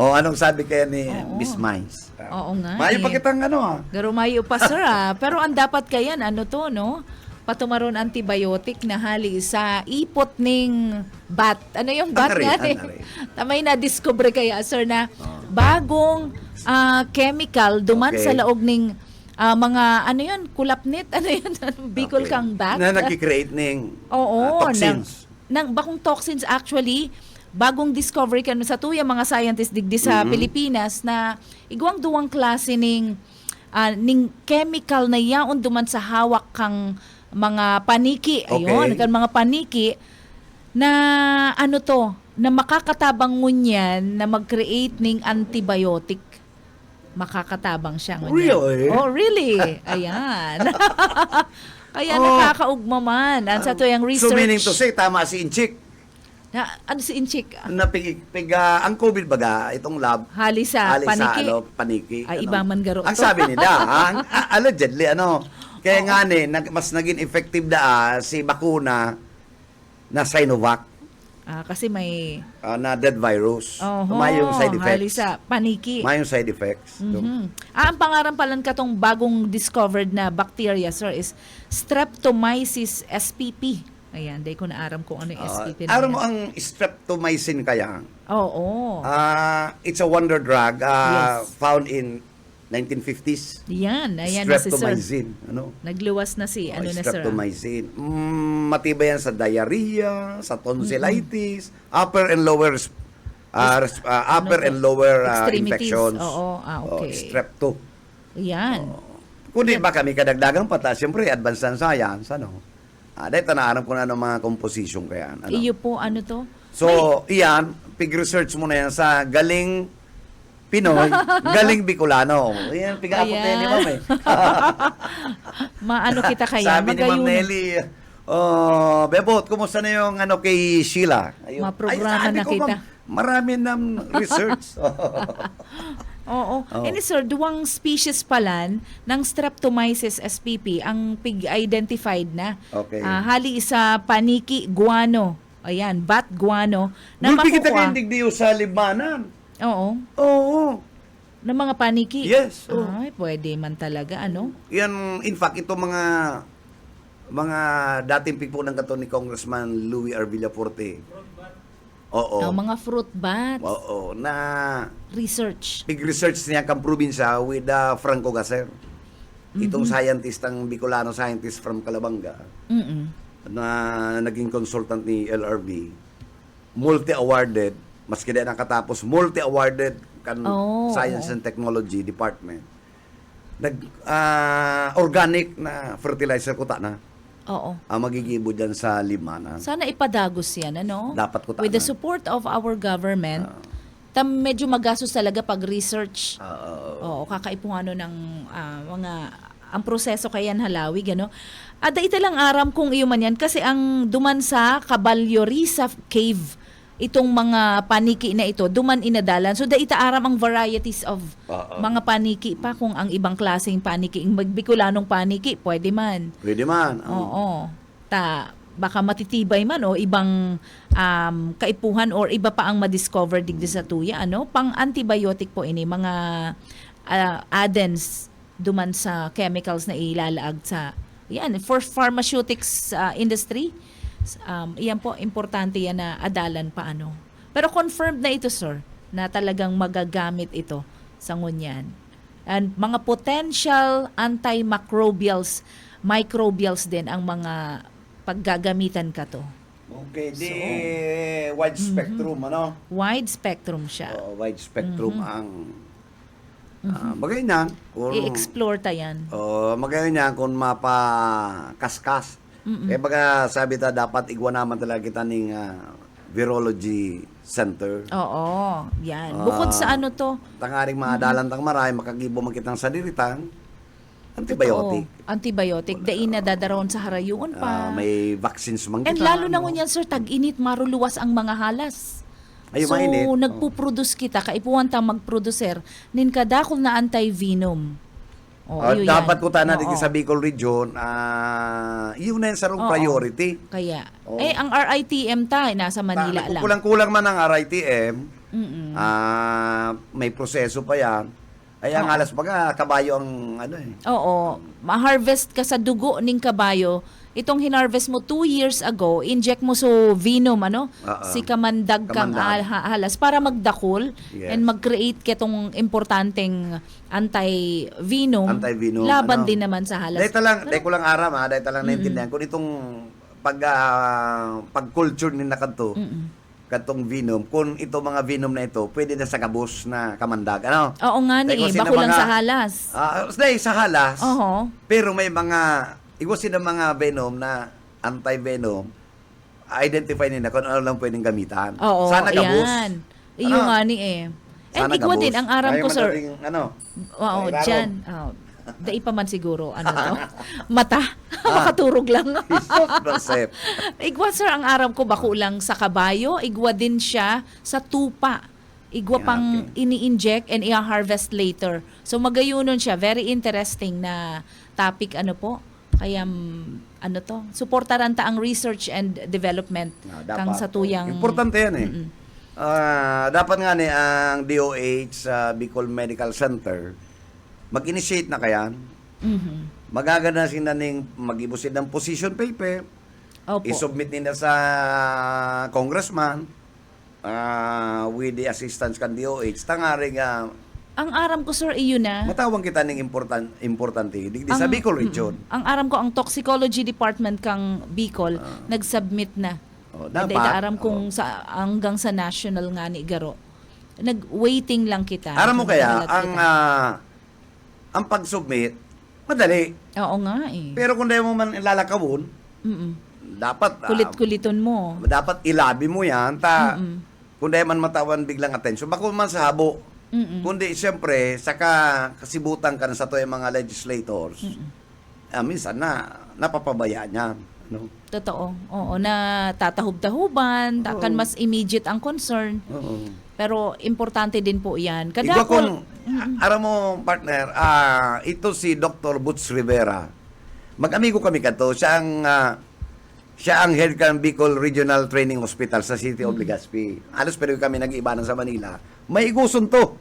O, anong sabi kaya ni Miss Mice? Oo nga. Mayo pa kitang Garumayo pa, sir, Pero ang dapat kayan, no? Patumaron antibiotic na hali sa ipot ning bat. Ano yung bat Anari, nga? anari. Tamay na-discover kaya, sir, na bagong chemical duman Okay. sa laog ning mga ano yun, kulapnit, ano yun, Bicol Okay. kang bat. Na nagki-create ng Oo, toxins. ng bakong toxins actually, bagong discovery kan sa tuya mga scientists digdi sa Pilipinas na igwang duwang klase ning chemical na yaon duman sa hawak kang mga paniki. Ayun, Okay. kan mga paniki na ano to, na makakatabang ngunyan na mag-create ning antibiotic. Makakatabang siya ngunyan. Really? Oh, really? Ayan. Kaya Oh. nakakaugma man. Ang sa to yung research. So meaning to say, tama si Inchik. Na, ano si Inchik? Na ang COVID baga, itong lab, Hali sa paniki. paniki. Ay, iba man garo Ang to. sabi nila, allegedly, kaya nga mas naging effective si bakuna na Sinovac, Kasi may na dead virus. oho, Mayong side effects. hali sa paniki. Mayong side effects. Ang pangalan pala katong bagong discovered na bacteria, sir, is Streptomyces spp. Ayan, day ko na aram kung ano yung spp na Alam yan. mo ang streptomycin kaya? Oo. It's a wonder drug Yes. found in 1950s. Yan, ayan na si sir. Streptomycin. Nagluwas na si, ano na sir. Streptomycin. Matibay yan sa diarrhea, sa tonsillitis, upper and lower upper Ano and to? lower Extremities. infections. Oo, okay. Strepto. Yan. Kundi ba kami kadagdagang pata, siyempre advanced na science, dahil tanaaram ko na ng mga composition kaya. Iyo po, ano to? So, iyan, pig-research mo na yan sa galing Pinoy, galing Bicolano. Ayan, piga-apot na yan ni Ma'am eh. Maano kita kaya? Sabi ni Ma'am Magayunan. Nelly, Bebot, kumusta na yung kay Sheila? Ayun. Maprograma sabi na ko, kita. Ma'am, marami ng research. Oo. And sir, duwang species palan ng Streptomyces spp ang pig-identified na. Okay. Hali isa paniki guano. Ayan, bat guano. Na Gulpi kita makukuha. kayong digdiyo sa Libanan. Oo. Oo. Na mga paniki. Yes, oo. Ay, pwede man talaga, ano? Yan, in fact, ito mga dating pigpo ng kato ni Congressman Louie R. Villaforte. Oo. Mga fruit bats. Oo. Na Research. pig-research niya kang probinsya with Franco Gaser. Itong scientist, ang Bicolano scientist from Calabanga, Mm-mm. na naging consultant ni LRB, multi-awarded, maski na nakatapos, multi-awarded Science and Technology Department. Organic na fertilizer kuta na Oo. ang magigibo dyan sa Limanan. Sana ipadagos yan, ano? Dapat ko With the support of our government, medyo magastos talaga pag research. Oo, kakaipuhan ng mga ang proseso kayan halawi gano. Ada ita lang aram kung iyo man yan kasi ang duman sa Caballo-Risa Cave itong mga paniki na ito duman inadalan. So da ita aram ang varieties of mga paniki pa kung ang ibang klaseng paniki, ang Bicolanong paniki, pwede man. Pwede man. Oo. Baka matitibay man o ibang kaipuhan or iba pa ang ma-discover digdi sa tuya, ano? Pang-antibiotic po ini, mga addends duman sa chemicals na ilalaag sa yan for pharmaceutics industry. Iyan po, importante yan na adalan pa, ano. Pero confirmed na ito, sir, na talagang magagamit ito sa ngunyan. And mga potential antimicrobials, microbials din ang mga paggagamitan ka to. Okay, wide spectrum, Wide spectrum siya. Wide spectrum ang magayon yan. I-explore ta yan. Magayon yan kung mapakaskas. Kaya baga sabi ta, dapat igwa naman talaga kita ng virology center. Oo, yan. Bukod sa ano to, Tangaring maadalan tang maray, makagibo man kitang sa diritan, antibiotic. oo, antibiotic. Dain na dadaron sa harayuon pa. May vaccines man kita. And lalo na ngunyan, sir, tag-init, maruluwas ang mga halas. Ay, So, mainit. nagpuproduce kita, kaipuhan ta mag-producer, nin kadakol na anti-venom. Iyo yan. Dapat ko tana Oo. dito sa Bicol region, yun na yung sarong Oo. priority. Kaya, Oo. ang RITM nasa Manila lang. Kulang-kulang man ang RITM, Mm-mm. may proseso pa yan. Ay, ang halas baga, kabayo ang ano eh. Oo, ma-harvest ka sa dugo ning kabayo. Itong hinarvest mo 2 years ago, inject mo so venom, Oo. si kamandag kang Kamandag. halas para magdakol Yes. and mag-create ketong importanteng anti-venom. Anti-venom, Laban ano. din naman sa halas. Dahil ko lang aram ha, dahil talang naintindihan. Kung itong pag-culture ni nakanto, katong venom, kung ito mga venom na ito, pwede na sa kabus na kamandag. Ano? Oo nga Dahil ni, kung sino bako lang mga- sa halas. Dahil sa halas, Oo. pero may mga, iwasin ng mga venom na anti-venom, identify nila kung ano lang pwedeng gamitan. Oo, Sana kabus. yan. Iyo Ano? nga ni eh. And Sana igwa kabus. din, ang aram Ay, ko, sir. madaling, ano, Oo, ay, raro. dyan. Oh, dai pa man siguro, ano to? Mata. Makaturog lang. Jesus, Joseph. Igwa, sir, ang aram ko, bako lang sa kabayo. Igwa din siya sa tupa. Igwa Yeah, pang okay. ini-inject and i-harvest later. So, magayunon siya. Very interesting na topic, ano po. Kaya, ano to, suportaran ta ang research and development kang sa tuyang... Importante yan eh. Dapat nga ni ang DOH sa Bicol Medical Center mag-initiate na kayan. Mhm. Magaganda sila ning mag-ibusin ng position paper, Opo. isubmit nila sa congressman with the assistance kan DOH. Tangari nga Ang aram ko, sir, iyo na. matawang kita ning importante di sa Bicol region. Ang aram ko, ang toxicology department kang Bicol, nag-submit na. Dapat. Dapat aram kung sa, hanggang sa national nga ni Garo. Nag-waiting lang kita. Aram mo kaya Nagbalat kita. ang pag-submit madali. Oo nga eh. Pero kung dahil mo man ilalakawon, Mm-mm. dapat Kulit-kuliton mo. dapat ilabi mo yan kung dahil man matawan biglang atensyon bako man sa habo. Kundi siyempre saka kasibutan ka na sa to yung mga legislators. Minsan napapabayaan yan, no? Totoo. Oo, na tatahub-tahuban, takan mas immediate ang concern. Oo. Pero importante din po yan. Igwa Kadakol, kung aram mo partner, ito si Dr. Butch Rivera. Mag-amigo kami kato, siya ang head ng Bicol Regional Training Hospital sa City of Legazpi. Alos pero kami nag-iibanan sa Manila. May iguson to.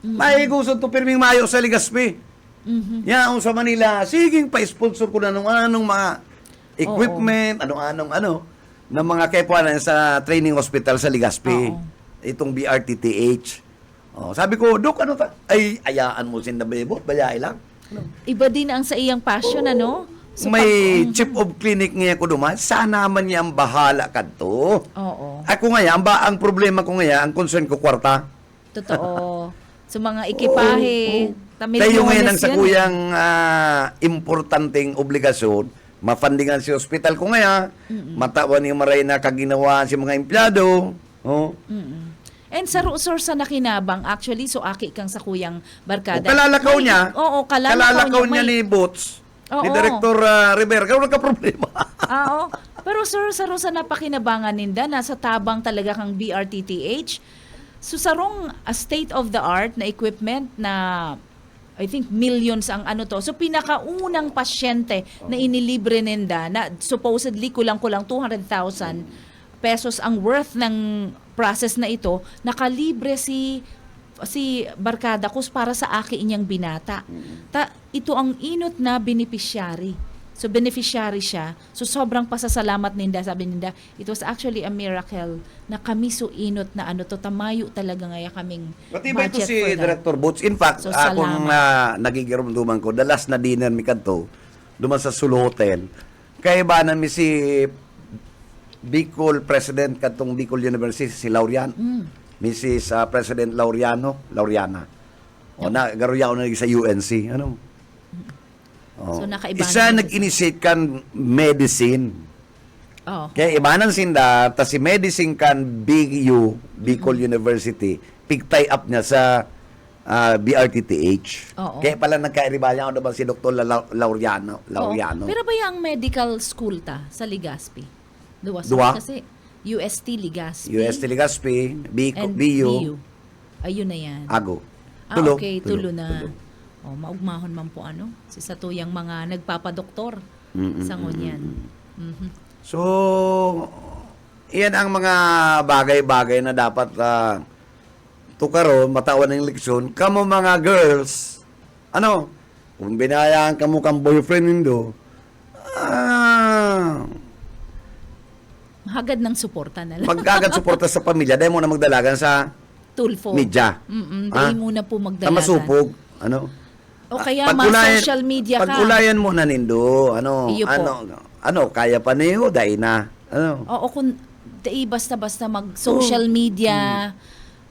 May iguson to pirming mayo sa Legazpi. Yan sa Manila, siging pa-sponsor ko na anong mga equipment, anong ng mga kepuanan sa training hospital sa Legazpi. Oo. Itong BRTTH. Sabi ko, Dok, ay, ayaan mo sinabebo, bayay lang. iba din ang sa iyang passion, ano? So, May chief of clinic ngayon ko duman, sana man niya ang bahala ka to. Oo. Ako ngayon, ang problema ko ngayon, ang concern ko kwarta. Totoo. So, mga ekipahe, Tayo ngayon ang sa yan. kuyang importanteng obligasyon, mafundingan si hospital ko ngayon, matawan yung maray na kaginawa si mga empleyado. And sa Rusor sa nakinabang, actually, so aki kang sa kuyang barkada. Kalalakaw niya, Oo, kalalakaw niya May- ni Boots, ni Oo. Director Rivera, kaya ka problema. Oo. Pero sir, sa napakinabangan ninda, nasa tabang talaga kang BRTTH. So sarong state of the art na equipment na I think millions ang ano to. So pinakaunang pasyente na inilibre ninda na supposedly kulang-kulang 200,000 pesos ang worth ng process na ito, nakalibre si Barkada Kus para sa aki inyang binata. Ito ang inot na beneficiary. So beneficiary siya. So sobrang pasasalamat ninda, sabi ninda, it was actually a miracle na kami so inot na ano to, tamayo talaga ngaya kaming Pati ba ito budget si for that. Director Boots? In fact, So, akong nagigirumduman ko, the last na dinner mi kanto, duman sa Sulu Hotel, kaya ba na mi si Bicol President katong Bicol University, si Laurean, Mrs. President Laureana. O na, garuya ko na sa UNC. Ano? O. So, nakaibanan Isa din. nag-initiate kan medicine. Oh. Kaya ibanan sinda, ta si medicine kan BU, Bicol University, pig-tie up niya sa BRTTH. Oo. Kaya pala nagkairibalya ako naman si Dr. Laureano. Oo. Pero ba yung medical school ta sa Legazpi? Duwa. Duwa? Kasi UST Legazpi. UST Legazpi, and BU, Ayun na yan. Ago. Okay, tulo na. Oh, maugmahon man po ano. Si sa tuyang mga nagpapadoktor sa ngunyan. Mhm. So, iyan ang mga bagay-bagay na dapat tukaro, matawan ng leksyon, kamo mga girls, ano, kung binayaan kamo kang boyfriend nindo, Hagad ng suporta na lang. magkagad suporta sa pamilya, dahil mo na magdalagan sa Tulfo. media. Dahil muna po magdalagan. Tamasupog, ano. O kaya Pagkulayan- social media ka. Pagkulayan mo na nindo, ano, Iyo po. kaya pa niyo, dahil na, ano. Oo, kung basta-basta mag-social media,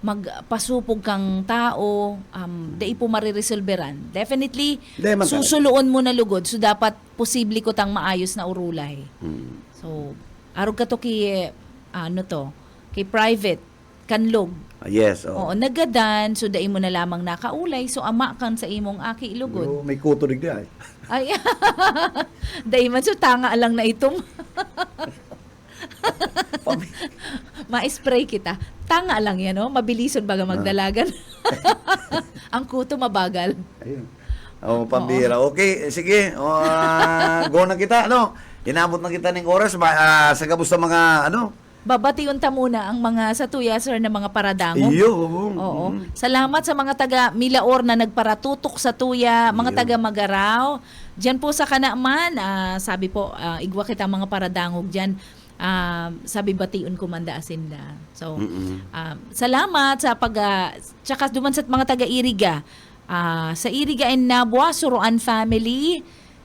magpasupog kang tao, dai po mariresolveran. Definitely, Di man talaga. susuloon mo na lugod. So, dapat posible ko tang maayos na urulay. Hmm. So, arog ka to kay, kay private, kanlog. Yes, Oo, nagadan, so dai mo na lamang nakaulay, so ama kang sa imong aki ilugod. Pero may kutulig di ay. Ay, dai man, so tanga lang na itong. Ma-spray kita. Tanga lang yan, no? Mabilison baga magdalagan. Ang kuto mabagal. Ayun. Oh, pambira. Okay, sige. Go na kita, ano? Inabot na kita ng oras. Sa gabos sa mga, ano? Babatiun ta muna ang mga sa tuya, sir, na mga paradangog. Iyo. Oo. Salamat sa mga taga Milaor na nagparatutok sa tuya, mga Iyo. taga Magaraw. Diyan po sa Kanaman, sabi po, igwa kita mga paradangog diyan. Sabi batiun kumanda asinda. So, salamat sa tsaka duman sa mga taga Iriga. Sa Iriga and Nabua, Suruan family,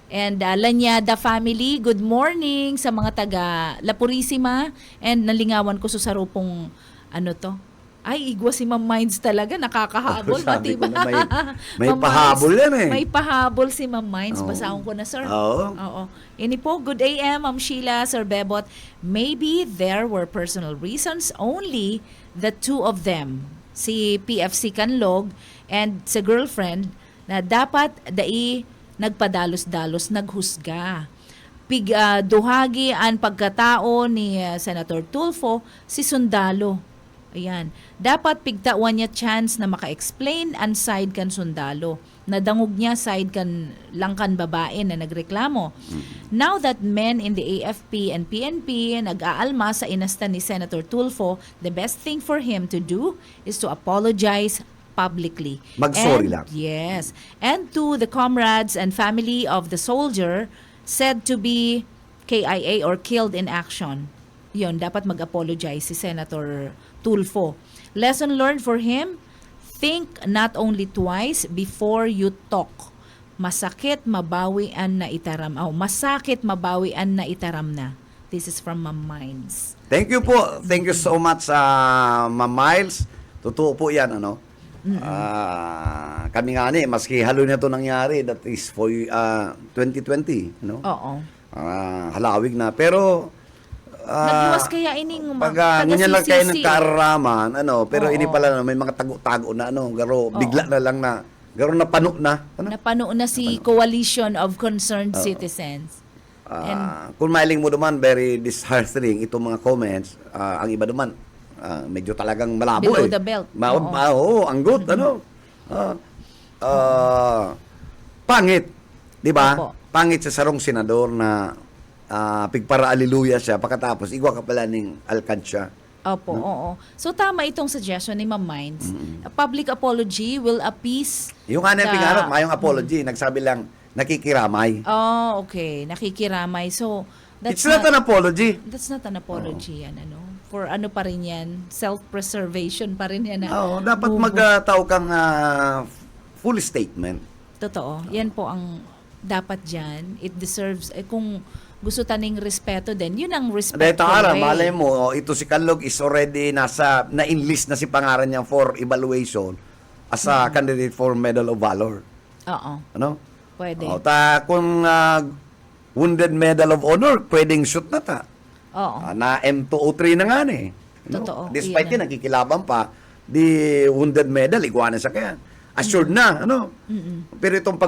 and Lanyada family, good morning sa mga taga La Purisima, and nalingawan ko sa sarupong ano to. Ay, igwa si Ma'am Minds talaga, nakakahabol. Sabi ko diba? na may Ma'am pahabol Minds, yan eh. May pahabol si Ma'am Minds. Oo. Basahon ko na, sir. Oo. Oo. Ini po, good AM, Ma'am Sheila, Sir Bebot. Maybe there were personal reasons, only the two of them, si PFC Canlog and sa girlfriend, na dapat nagpadalos-dalos, naghusga. Duhagi ang pagkatao ni Senator Tulfo, si Sundalo. Ayan. Dapat pigtawan niya chance na maka-explain ang side kan Sundalo. Nadangog niya side kan lang kan babae na nagreklamo. Now that men in the AFP and PNP nag-aalma sa inasta ni Senator Tulfo, the best thing for him to do is to apologize publicly. Mag-sorry And- lang. Yes. And to the comrades and family of the soldier said to be KIA or killed in action. Yun, dapat mag-apologize si Senator Tulfo. Lesson learned for him, think not only twice before you talk. Masakit, mabawian na itaram. Masakit, mabawian na itaram na. This is from Ma'am Minds. Thank you po. Thank you so much, Ma'am Miles. Totoo po yan, ano? Kami nga ni, maski halo na ito nangyari, that is for 2020, no? Oo. Halawig na. Pero, Nagluwas kaya ining pag ganyan lang kayo ng taga-CCC. kaaraman, ano, pero Oo. ini pala na may mga tago-tago na, ano, garo, bigla na lang na, garo napano na, ano? Napano na si Coalition of Concerned Citizens. Kung mailing mo naman, very disheartening itong mga comments. Ang iba naman, medyo talagang malabo Below eh. the belt. Oo, ang good, ano. Pangit, di ba? Opo. Pangit sa sarong senador na pigpara aliluya siya, pagkatapos igwa ka pala ng alkansya. Opo, oo. So tama itong suggestion ni Ma'am Minds. A public apology will appease Yung anong the- pingarap, mayong apology, nagsabi lang, nakikiramay. Oh, okay. Nakikiramay. So, It's not an apology. That's not an apology yan, ano. For ano pa rin yan, self-preservation pa rin yan. Oo, dapat move. magtaw kang full statement. Totoo. Yan po ang dapat dyan. It deserves, kung gusto taning respeto din, yun ang respectful Dahil tara, way. malay mo, ito si Canlog is already na-enlist na si pangaran niya for evaluation as a candidate for Medal of Valor. Oo. Ano? Pwede. O, kung Wounded Medal of Honor, pwedeng shoot na ta. Oo. Na M203 na nga eh. Totoo. Despite Iyan yun, nakikilaban pa, di Wounded Medal, iguana sa kaya. Assured na, ano? Pero itong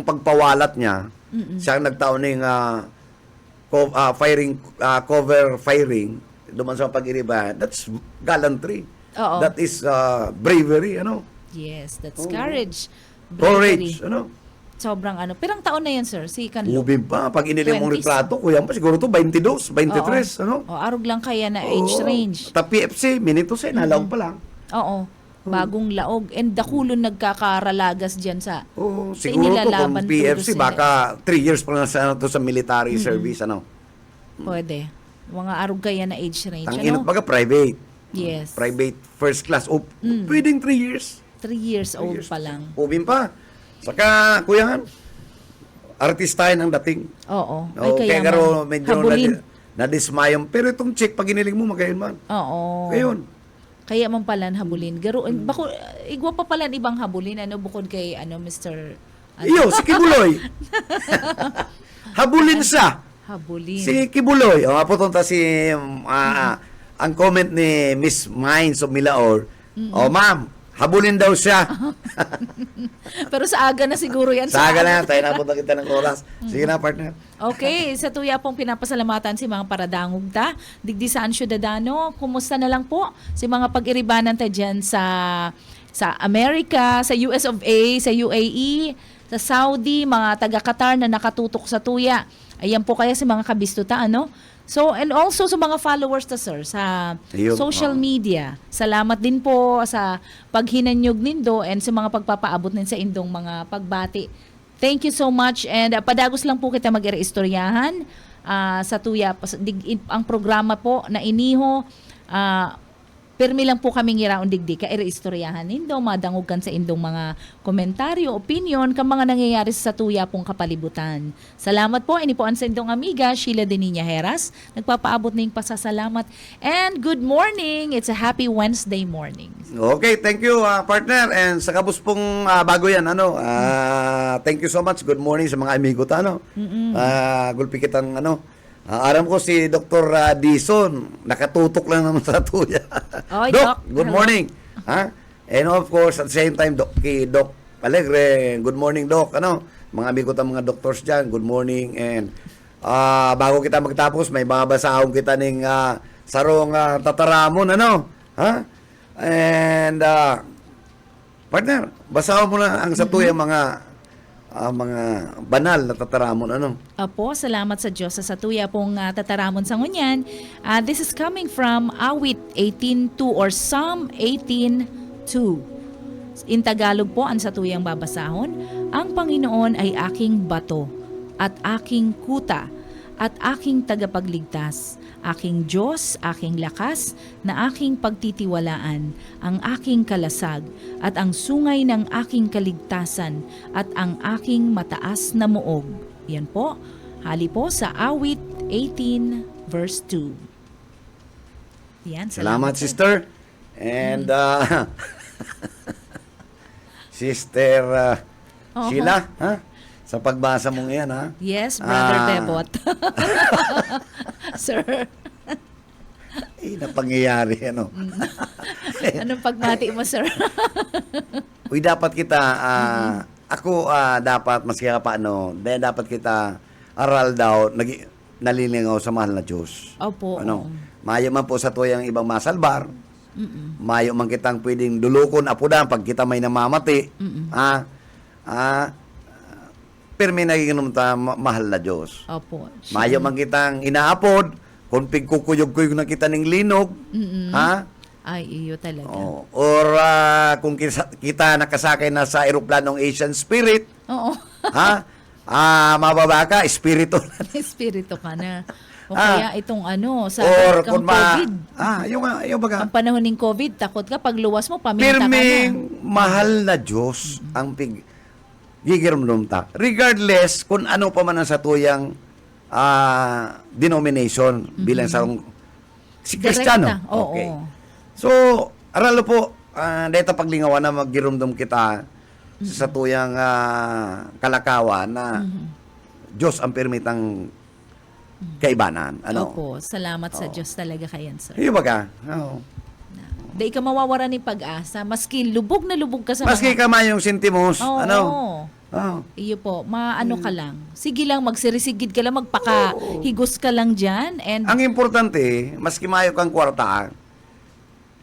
pagpawalat niya, siya ang nagtaon ng cover firing, duman sa pag-iriba, that's gallantry. Oo. That is bravery, ano? Yes, that's Oo. courage. Courage, bravery. ano? Sobrang ano. Pirang taon na yan, sir, si Kanlo. Ubi pa. Pag iniling mong 20s. retrato, kuya pa, siguro to 22, 23, ano? O, arog lang kaya na age Oo. range. Ta PFC, minito sa nalaog pa lang. Oo. Bagong laog. And dakulon nagkakaralagas dyan sa... Oo, sa siguro to kung inilalaban PFC, todo sila. baka 3 years pa lang sa military service, ano? Pwede. Mga arog kaya na age range. Tanginat Ano? baga private. Yes. Private first class. O, pwedeng 3 years. 3 years old pa lang. Ubin pa. Saka, kuya Han, artistahin ang dating. Oo. O, kaya man, garo medyo habulin. nadismayong. Pero itong chick, pag iniling mo, magayon man. Oo. Ngayon. Kaya man pala habulin. Garo, bako, igwa pa pala ibang habulin. Ano, bukod kay, ano, Mr. Ano? Iyo, si Kibuloy. Habulin siya. Habulin. Si Kibuloy. O, aputunta si, ang comment ni Miss Mines of Milaor. O, ma'am, habulin daw siya. Pero sa aga na siguro yan. Saga na, tayo napunta kita ng oras. Sige na, partner. Okay, sa tuya pong pinapasalamatan si mga paradangog ta. Digdi saan Ciudadano, kumusta na lang po si mga pag-iribanan ta dyan sa Amerika, sa US of A, sa UAE, sa Saudi, mga taga-Qatar na nakatutok sa tuya. Ayan po kaya si mga kabistuta, ano? So, and also sa mga followers ta, sir, sa Ayun, social media. Salamat din po sa paghinanyog nindo and sa mga pagpapaabot nin sa indong mga pagbati. Thank you so much and padagos lang po kita mag-ireistoryahan sa tuya. Ang programa po na iniho, permi lang po kaming iraon digdi ka ireistoryahan nindo, madangugan sa indong mga komentaryo, opinion, kang mga nangyayari sa tuya pong kapalibutan. Salamat po, ini po ang sa indong amiga, Sheila Deninia Heras, nagpapaabot ng pasasalamat. And good morning, it's a happy Wednesday morning. Okay, thank you, partner. And sa kabus pong bago yan, ano, thank you so much. Good morning sa mga amigo ta, ano. Gulpi kitang, ano, aram ko si Dr. Dison, nakatutok lang naman sa tuya. Oy, Doc, Doc. good Hello. morning. And of course, at the same time, kay Doc Alegre, good morning, Doc. Ano, mga amigo ta, mga doctors dyan, good morning. And bago kita magtapos, may babasahon kita ng sarong tataramon, ano. And, partner, basahon mo na ang sa tuya mga banal na tataramon, ano. Apo, salamat sa Diyos sa tuya pong tataramon sa ngunyan. This is coming from Awit 18:2 or Psalm 18:2. In Tagalog po, ang sa tuyang babasahon, ang Panginoon ay aking bato at aking kuta at aking tagapagligtas, aking Diyos, aking lakas, na aking pagtitiwalaan, ang aking kalasag, at ang sungay ng aking kaligtasan, at ang aking mataas na muog. Yan po, hali po sa Awit 18 verse 2. Yan, Salamat, sister. And, Sister Oo. Sheila, sa pagbasa mong yan, ha? Yes, Brother Bebot. Sir, Napangyayari, ano. anong pagmati mo, sir? Uy, dapat kita, ako, dapat, maski ka pa, ano, dahil dapat kita, aral daw, nalilingaw sa mahal na Diyos. Opo. Ano, mayo man po sa tuyang ibang masalbar, mayo man kitang pwedeng dulukon, apudan, pag kita may namamati, permi naging mahal na Diyos. Opo. Mayo man kitang inaapod, kung pigkukuyog-kuyog na kita ng linog, Ay, iyo talaga. Oh, or kung kita nakasakay na sa eroplanong Asian Spirit, Oo. mababa ka, espiritu. Espiritu ka na. O kaya itong ano, sa Or kang kung COVID. yung baga, Ang panahon ng COVID, takot ka, pag luwas mo, paminta ka na. pirming mahal na Diyos ang gigiramdam ta. Regardless kung ano pa man ang satuyang denomination bilang sa si Kristiyano. Direkta, oo. Okay. So, aralo po, dito paglingawan na maggiramdam kita sa tuyang kalakawan na Diyos ang permitang kaibanan. Ano? Opo, salamat sa Diyos talaga kayan, sir. Yung baga, oo. Di ka mawawala ng pag-asa, maski lubog na lubog ka sa Maski mga... ka man yung sentimos, Oo. ano? Oh. Iyo po, maano ka lang. Sige lang, magsirisigid ka lang, magpakahigos ka lang dyan. And Ang importante, maski mayo kang kwarta,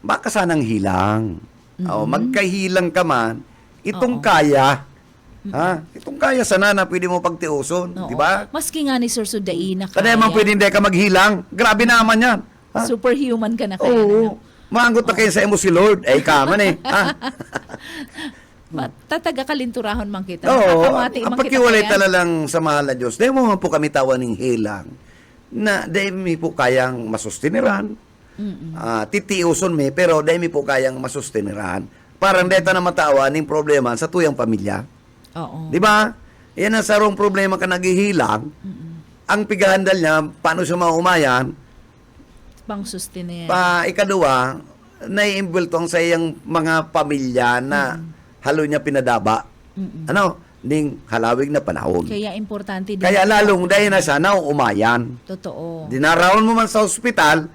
baka sanang hilang. O, magkahilang ka man, itong kaya, Ha? Itong kaya sana na pwede mo pagtiuson, Oo. di ba? Maski nga ni Sir Sudain na Kada man pwede hindi ka maghilang. Grabe naman yan. Ha? Superhuman ka na kaya. Oo. Maanggot na kayo sa emo si Lord. Eh, kaman eh. Ha? Tataga kalinturahon man kita. Oo. Nakakamati Ang man kita pagkiwalay kaya. talagang sa mahal na Diyos. Dahil mo man po kami tawaning hilang na dahil mi po kayang masustiniran. Titiuson mi, pero dahil mi po kayang masustiniran. Parang dahil na matawa ning problema sa tuyang pamilya. Oo. Di ba? Yan ang sarong problema ka naghihilang. Ang pigahandal niya, paano siya maumayan, Pang sustain ikaduwa, naiimbulto ang sa iyang mga pamilya na halo niya pinadaba. Ano? Ning halawig na panahon. Kaya importante din. Kaya lalong dahil na siya umayan. Totoo. Dinaraon mo man sa ospital,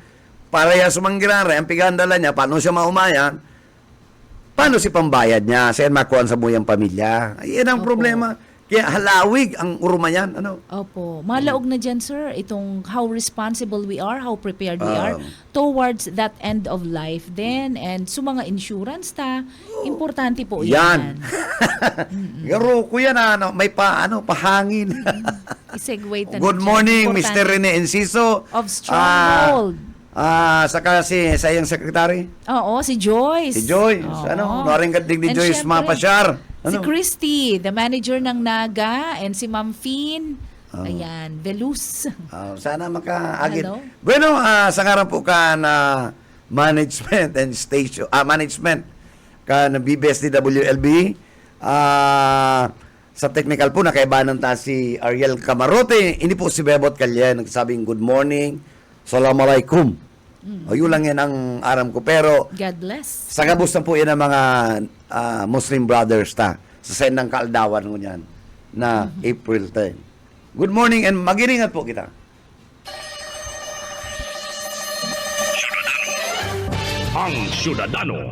para ya sumanggirara, ang pigahandala niya, paano siya maumayan, paano si pambayad niya, siya makuha sa buyang pamilya. Yan ang Opo. problema. Kaya halawig ang urumayan. Ano? Opo. Malaog na dyan, sir, itong how responsible we are, how prepared we are Um, towards that end of life then. And sa mga insurance importante po Yan. yan. Garo ko yan, may pahangin. I-segue ta na Good dyan. morning, Importante. Mr. Rene Enciso. Of Stronghold. Saka sa iyong secretary, Oo, si Joyce. si Joy. Oo. Naring kadig ni And Joyce syempre, Mapasyar. Si Christy, the manager ng Naga, and si Ma'am Fin. Ayan, Velus. Sana makaagit. Hello? Bueno, sa ngaran po ka na management and station, management ka na BBS WLB. Sa technical po, nakaibanan ta si Ariel Camarote. Hindi po si Bebot Calye, nagsabing good morning, assalamualaikum. Yun lang yan ang aram ko. Pero, God bless. sa kabusta po yan ang mga Muslim brothers ta. Sa sen ng kaaldawan ko yan na April 10. Good morning and mag-iringat po kita. Ang Syudadano